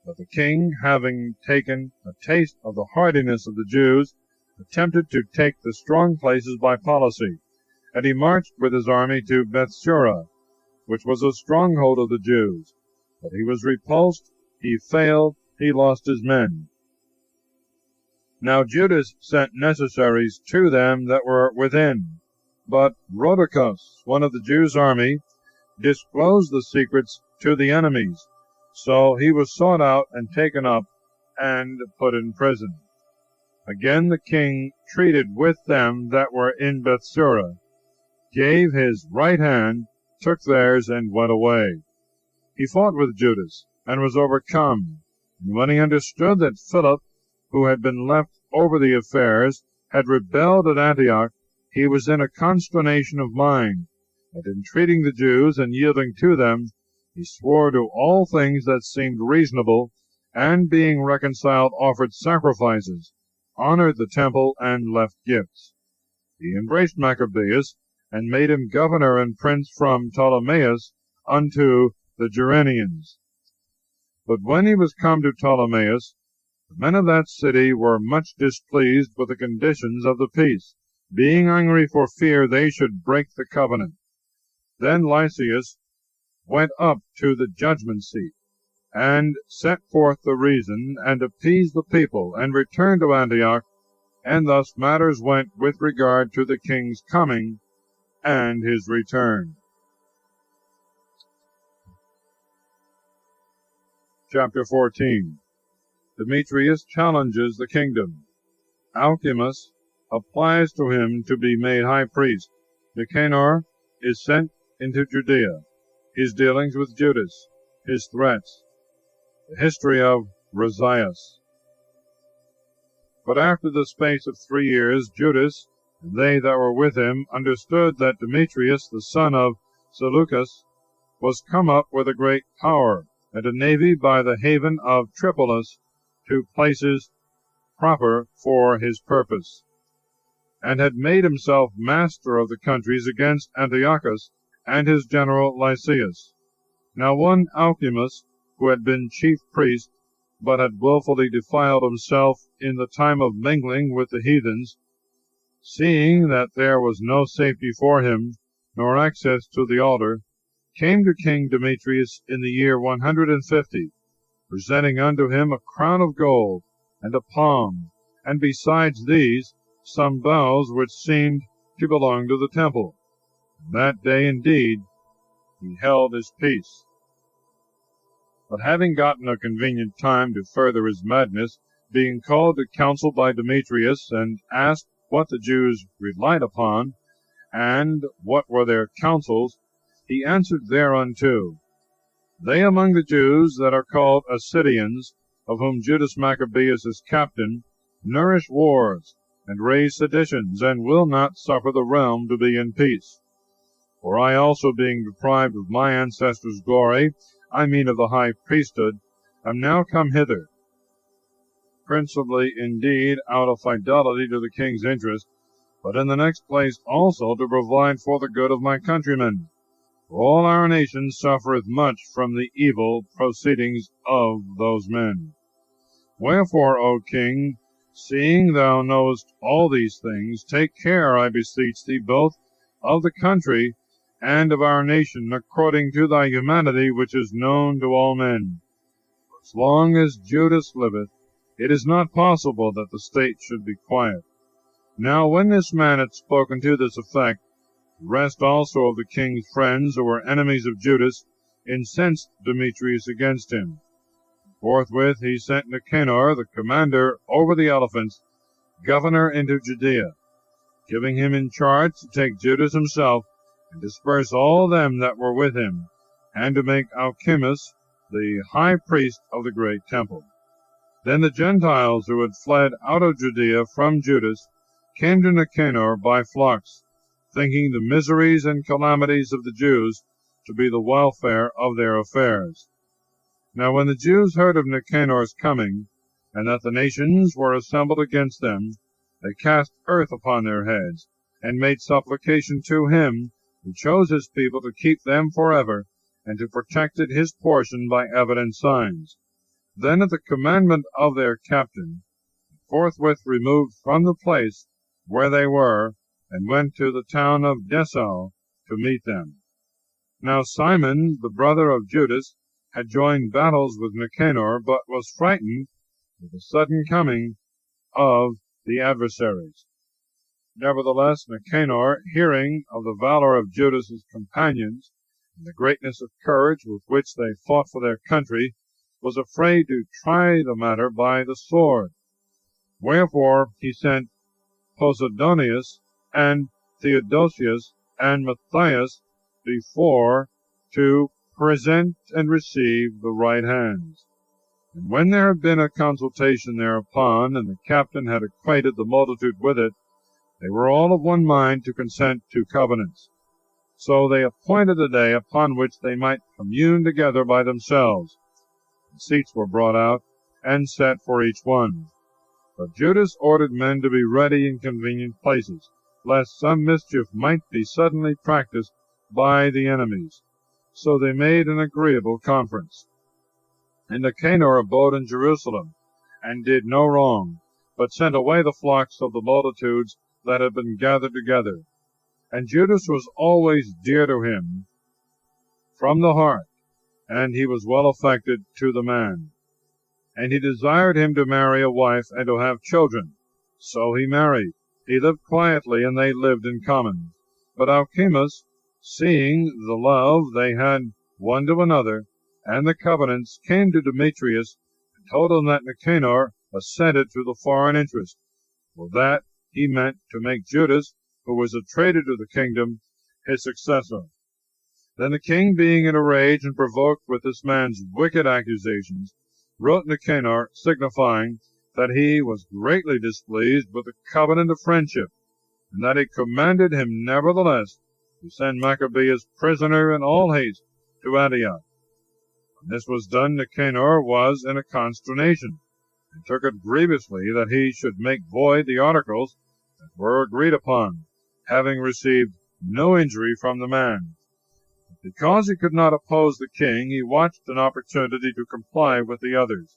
But the king, having taken a taste of the hardiness of the Jews, attempted to take the strong places by policy, and he marched with his army to Bethsura, which was a stronghold of the Jews. But he was repulsed, he failed, he lost his men. Now Judas sent necessaries to them that were within, but Rhodocus, one of the Jews' army, disclosed the secrets to the enemies. So he was sought out and taken up and put in prison. Again the king treated with them that were in Bethsura, gave his right hand, took theirs, and went away. He fought with Judas, and was overcome. And when he understood that Philip, who had been left over the affairs, had rebelled at Antioch, he was in a consternation of mind, and entreating the Jews, and yielding to them, he swore to all things that seemed reasonable, and being reconciled offered sacrifices, honored the temple, and left gifts. He embraced Maccabees, and made him governor and prince from Ptolemais unto the Gerenians. But when he was come to Ptolemais, the men of that city were much displeased with the conditions of the peace, being angry for fear they should break the covenant. Then Lysias went up to the judgment seat, and set forth the reason, and appeased the people, and returned to Antioch, and thus matters went with regard to the king's coming and his return. Chapter 14. Demetrius challenges the kingdom. Alcimus applies to him to be made high priest. Nicanor is sent into Judea. His dealings with Judas. His threats. The history of Rosias. But after the space of 3 years, Judas, and they that were with him, understood that Demetrius, the son of Seleucus, was come up with a great power, and a navy by the haven of Tripolis, to places proper for his purpose, and had made himself master of the countries against Antiochus and his general Lysias. Now one Alcimus, who had been chief priest, but had wilfully defiled himself in the time of mingling with the heathens, seeing that there was no safety for him, nor access to the altar, came to King Demetrius in the year 150, presenting unto him a crown of gold, and a palm, and besides these some boughs which seemed to belong to the temple. And that day indeed he held his peace. But having gotten a convenient time to further his madness, being called to council by Demetrius, and asked what the Jews relied upon, and what were their counsels, he answered thereunto, They among the Jews that are called Assyrians, of whom Judas Maccabeus is captain, nourish wars, and raise seditions, and will not suffer the realm to be in peace. For I also, being deprived of my ancestors' glory, I mean of the high priesthood, am now come hither, principally indeed out of fidelity to the king's interest, but in the next place also to provide for the good of my countrymen. For all our nation suffereth much from the evil proceedings of those men. Wherefore, O king, seeing thou knowest all these things, take care, I beseech thee, both of the country and of our nation, according to thy humanity, which is known to all men. For as long as Judas liveth, It is not possible that the state should be quiet. Now when this man had spoken to this effect, the rest also of the king's friends, who were enemies of Judas, incensed Demetrius against him. Forthwith he sent Nicanor, the commander over the elephants, governor into Judea, giving him in charge to take Judas himself, and disperse all them that were with him, and to make Alcimus the high priest of the great temple. Then the Gentiles who had fled out of Judea from Judas came to Nicanor by flocks, thinking the miseries and calamities of the Jews to be the welfare of their affairs. Now when the Jews heard of Nicanor's coming, and that the nations were assembled against them, they cast earth upon their heads, and made supplication to him who chose his people to keep them forever, and to protect it his portion by evident signs. Then at the commandment of their captain, forthwith removed from the place where they were, and went to the town of Dessau to meet them. Now Simon, the brother of Judas, had joined battles with Nicanor, but was frightened with the sudden coming of the adversaries. Nevertheless, Nicanor, hearing of the valor of Judas's companions, and the greatness of courage with which they fought for their country, was afraid to try the matter by the sword. Wherefore he sent Posidonius and Theodosius and Matthias before to present and receive the right hands. And when there had been a consultation thereupon, and the captain had acquainted the multitude with it, they were all of one mind to consent to covenants. So they appointed a day upon which they might commune together by themselves. And seats were brought out, and set for each one. But Judas ordered men to be ready in convenient places, lest some mischief might be suddenly practiced by the enemies. So they made an agreeable conference. And Nicanor abode in Jerusalem, and did no wrong, but sent away the flocks of the multitudes that had been gathered together. And Judas was always dear to him from the heart, and he was well affected to the man. And he desired him to marry a wife and to have children. So he married. He lived quietly, and they lived in common. But Alcimus, seeing the love they had one to another, and the covenants, came to Demetrius, and told him that Nicanor assented to the foreign interest, for that he meant to make Judas, who was a traitor to the kingdom, his successor. Then the king, being in a rage and provoked with this man's wicked accusations, wrote Nicanor, signifying that he was greatly displeased with the covenant of friendship, and that he commanded him nevertheless to send Maccabees prisoner in all haste to Antioch. When this was done, Nicanor was in a consternation, and took it grievously that he should make void the articles that were agreed upon, having received no injury from the man. But because he could not oppose the king, he watched an opportunity to comply with the others.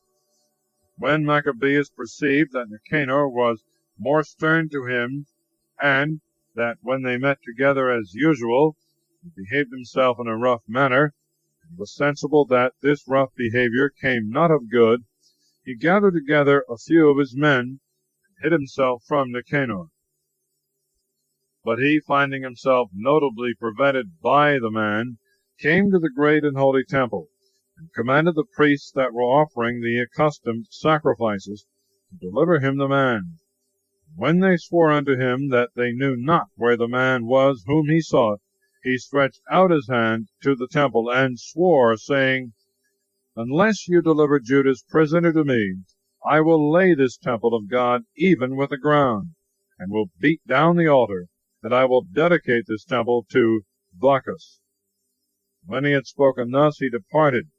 When Maccabees perceived that Nicanor was more stern to him, and that when they met together as usual, he behaved himself in a rough manner, and was sensible that this rough behavior came not of good, he gathered together a few of his men, and hid himself from Nicanor. But he, finding himself notably prevented by the man, came to the great and holy temple, and commanded the priests that were offering the accustomed sacrifices to deliver him the man. When they swore unto him that they knew not where the man was whom he sought, he stretched out his hand to the temple, and swore, saying, Unless you deliver Judas prisoner to me, I will lay this temple of God even with the ground, and will beat down the altar, and I will dedicate this temple to Bacchus. When he had spoken thus, he departed.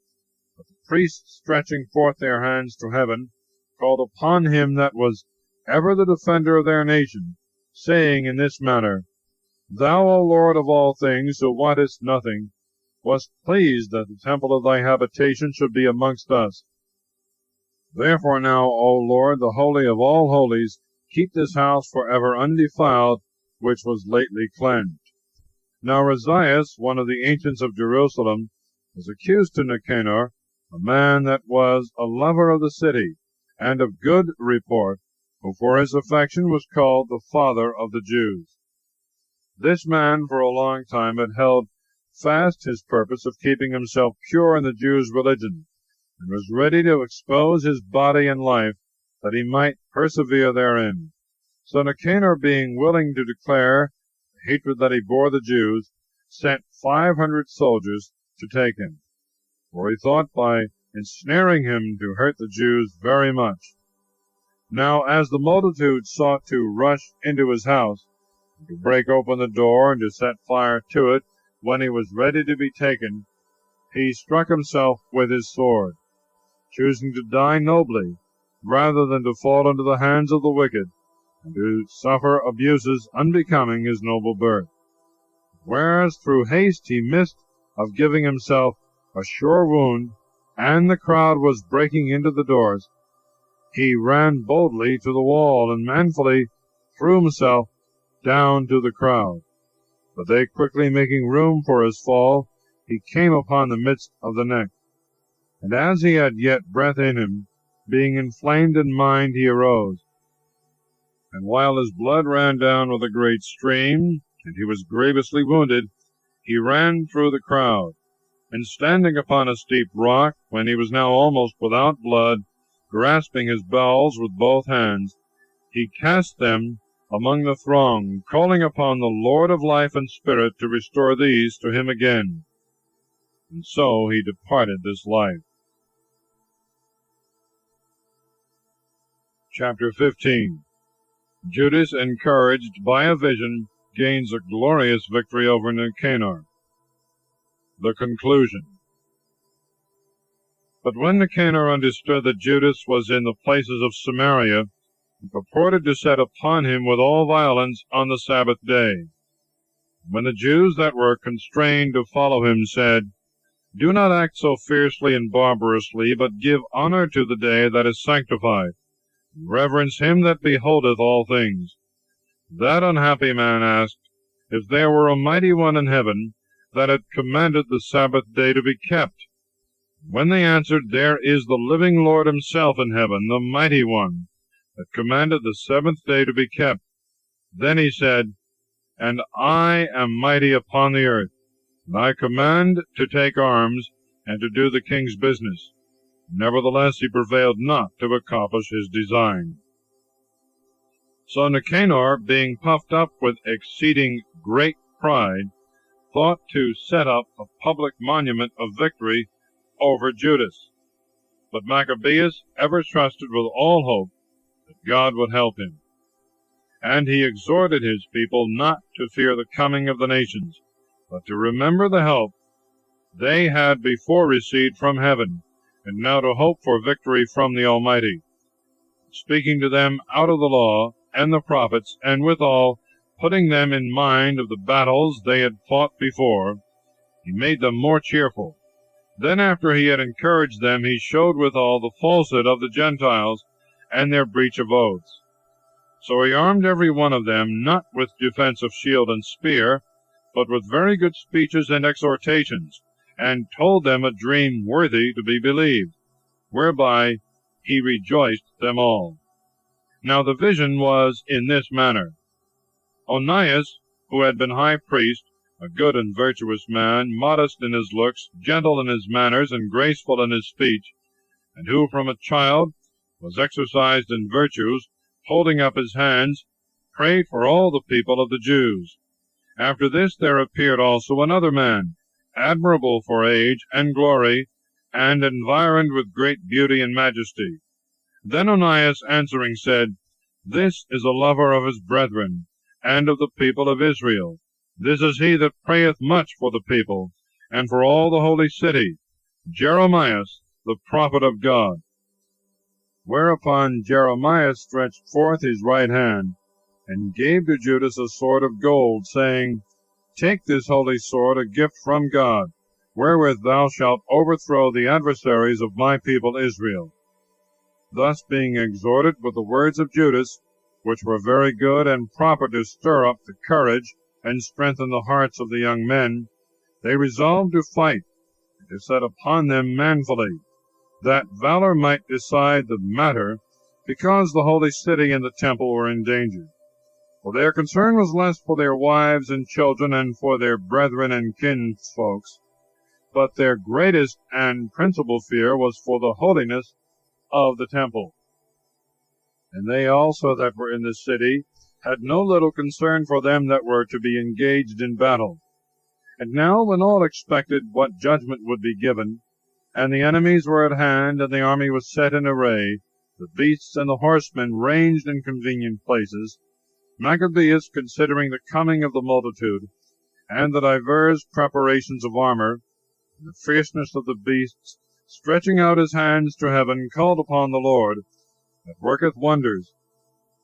But the priests, stretching forth their hands to heaven, called upon him that was ever the defender of their nation, saying in this manner, Thou, O Lord of all things, who wantest nothing, wast pleased that the temple of thy habitation should be amongst us. Therefore now, O Lord, the Holy of all holies, keep this house for ever undefiled, which was lately cleansed. Now Razias, one of the ancients of Jerusalem, was accused to Nicanor, a man that was a lover of the city, and of good report, who for his affection was called the Father of the Jews. This man for a long time had held fast his purpose of keeping himself pure in the Jews' religion, and was ready to expose his body and life that he might persevere therein. So Nicanor, being willing to declare the hatred that he bore the Jews, sent 500 soldiers to take him, for he thought by ensnaring him to hurt the Jews very much. Now as the multitude sought to rush into his house, to break open the door and to set fire to it, when he was ready to be taken, he struck himself with his sword, choosing to die nobly, rather than to fall into the hands of the wicked, and to suffer abuses unbecoming his noble birth. Whereas through haste he missed of giving himself a sure wound, and the crowd was breaking into the doors, he ran boldly to the wall, and manfully threw himself down to the crowd. But they quickly making room for his fall, he came upon the midst of the neck. And as he had yet breath in him, being inflamed in mind, he arose. And while his blood ran down with a great stream, and he was grievously wounded, he ran through the crowd, and standing upon a steep rock, when he was now almost without blood, grasping his bowels with both hands, he cast them among the throng, calling upon the Lord of life and spirit to restore these to him again. And so he departed this life. Chapter 15. Judas, encouraged by a vision, gains a glorious victory over Nicanor. The conclusion. But when Nicanor understood that Judas was in the places of Samaria, he purported to set upon him with all violence on the Sabbath day. When the Jews that were constrained to follow him said, Do not act so fiercely and barbarously, but give honor to the day that is sanctified, and reverence him that beholdeth all things. That unhappy man asked, if there were a mighty one in heaven that had commanded the Sabbath day to be kept. When they answered, There is the living Lord himself in heaven, the mighty one, that commanded the seventh day to be kept. Then he said, And I am mighty upon the earth, and I command to take arms, and to do the king's business. Nevertheless he prevailed not to accomplish his design. So Nicanor, being puffed up with exceeding great pride, thought to set up a public monument of victory over Judas. But Maccabees ever trusted with all hope that God would help him. And he exhorted his people not to fear the coming of the nations, but to remember the help they had before received from heaven, and now to hope for victory from the Almighty. Speaking to them out of the law and the prophets, and withal putting them in mind of the battles they had fought before, he made them more cheerful. Then after he had encouraged them, he showed withal the falsehood of the Gentiles, and their breach of oaths. So he armed every one of them, not with defense of shield and spear, but with very good speeches and exhortations, and told them a dream worthy to be believed, whereby he rejoiced them all. Now the vision was in this manner. Onias, who had been high priest, a good and virtuous man, modest in his looks, gentle in his manners, and graceful in his speech, and who from a child was exercised in virtues, holding up his hands, prayed for all the people of the Jews. After this there appeared also another man, admirable for age and glory, and environed with great beauty and majesty. Then Onias answering said, This is a lover of his brethren, and of the people of Israel. This is he that prayeth much for the people, and for all the holy city, Jeremias, the prophet of God. Whereupon Jeremias stretched forth his right hand, and gave to Judas a sword of gold, saying, Take this holy sword, a gift from God, wherewith thou shalt overthrow the adversaries of my people Israel. Thus being exhorted with the words of Judas, which were very good and proper to stir up the courage and strengthen the hearts of the young men, they resolved to fight, and to set upon them manfully, that valor might decide the matter, because the holy city and the temple were in danger. For their concern was less for their wives and children and for their brethren and kinsfolks, but their greatest and principal fear was for the holiness of the temple. And they also that were in the city had no little concern for them that were to be engaged in battle. And now, when all expected what judgment would be given, and the enemies were at hand, and the army was set in array, the beasts and the horsemen ranged in convenient places, Maccabees, considering the coming of the multitude, and the divers preparations of armor, and the fierceness of the beasts, stretching out his hands to heaven, called upon the Lord, that worketh wonders,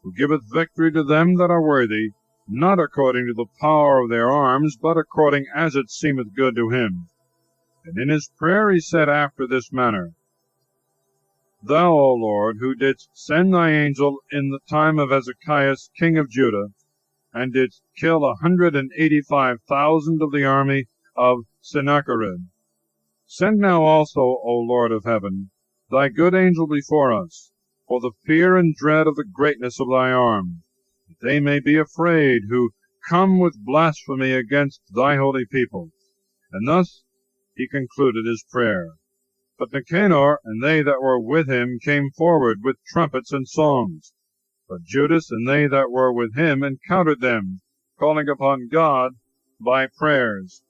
who giveth victory to them that are worthy, not according to the power of their arms, but according as it seemeth good to him. And in his prayer he said after this manner, Thou, O Lord, who didst send thy angel in the time of Ezekias king of Judah, and didst kill 185,000 of the army of Sennacherib, send now also, O Lord of heaven, thy good angel before us, for the fear and dread of the greatness of thy arm, that they may be afraid who come with blasphemy against thy holy people. And thus he concluded his prayer. But Nicanor and they that were with him came forward with trumpets and songs. But Judas and they that were with him encountered them, calling upon God by prayers.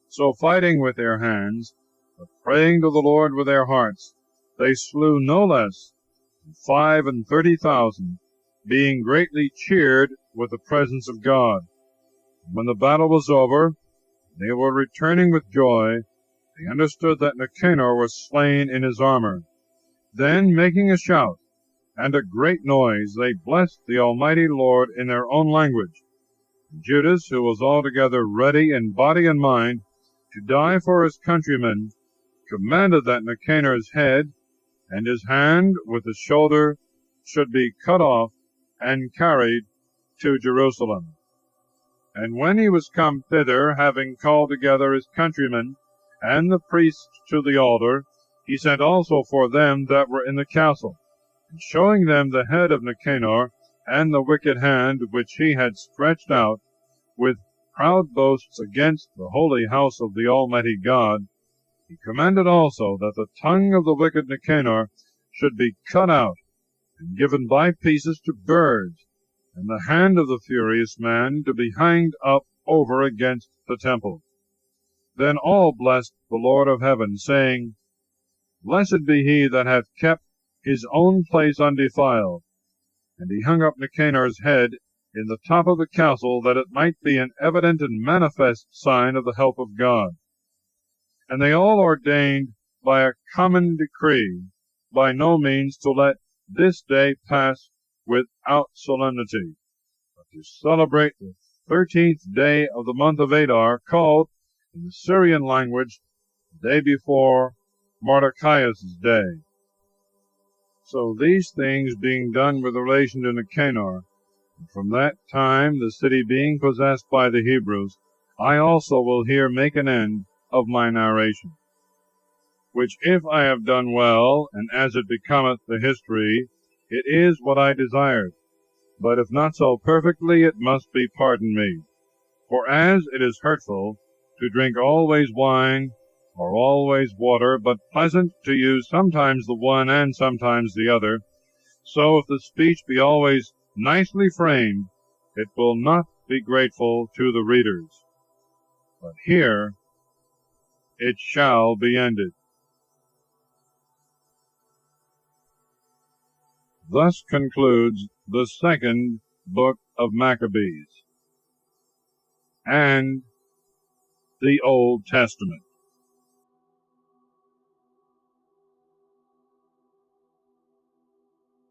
So fighting with their hands, but praying to the Lord with their hearts, they slew no less than 35,000, being greatly cheered with the presence of God. And when the battle was over, they were returning with joy, they understood that Nicanor was slain in his armor. Then, making a shout and a great noise, they blessed the Almighty Lord in their own language. And Judas, who was altogether ready in body and mind to die for his countrymen, commanded that Nicanor's head and his hand with the shoulder should be cut off and carried to Jerusalem. And when he was come thither, having called together his countrymen and the priests to the altar, he sent also for them that were in the castle, and showing them the head of Nicanor, and the wicked hand which he had stretched out, with proud boasts against the holy house of the Almighty God, he commanded also that the tongue of the wicked Nicanor should be cut out, and given by pieces to birds, and the hand of the furious man to be hanged up over against the temple. Then all blessed the Lord of heaven, saying, Blessed be he that hath kept his own place undefiled. And he hung up Nicanor's head in the top of the castle, that it might be an evident and manifest sign of the help of God. And they all ordained by a common decree by no means to let this day pass without solemnity, but to celebrate the 13th day of the month of Adar, called in the Syrian language the day before Mordecai's day. So these things being done with relation to Nicanor, and from that time the city being possessed by the Hebrews, I also will here make an end of my narration. Which if I have done well, and as it becometh the history, it is what I desired. But if not so perfectly, it must be pardoned me. For as it is hurtful to drink always wine, or always water, but pleasant to use sometimes the one and sometimes the other, so if the speech be always nicely framed, it will not be grateful to the readers. But here it shall be ended. Thus concludes the second book of Maccabees and the Old Testament.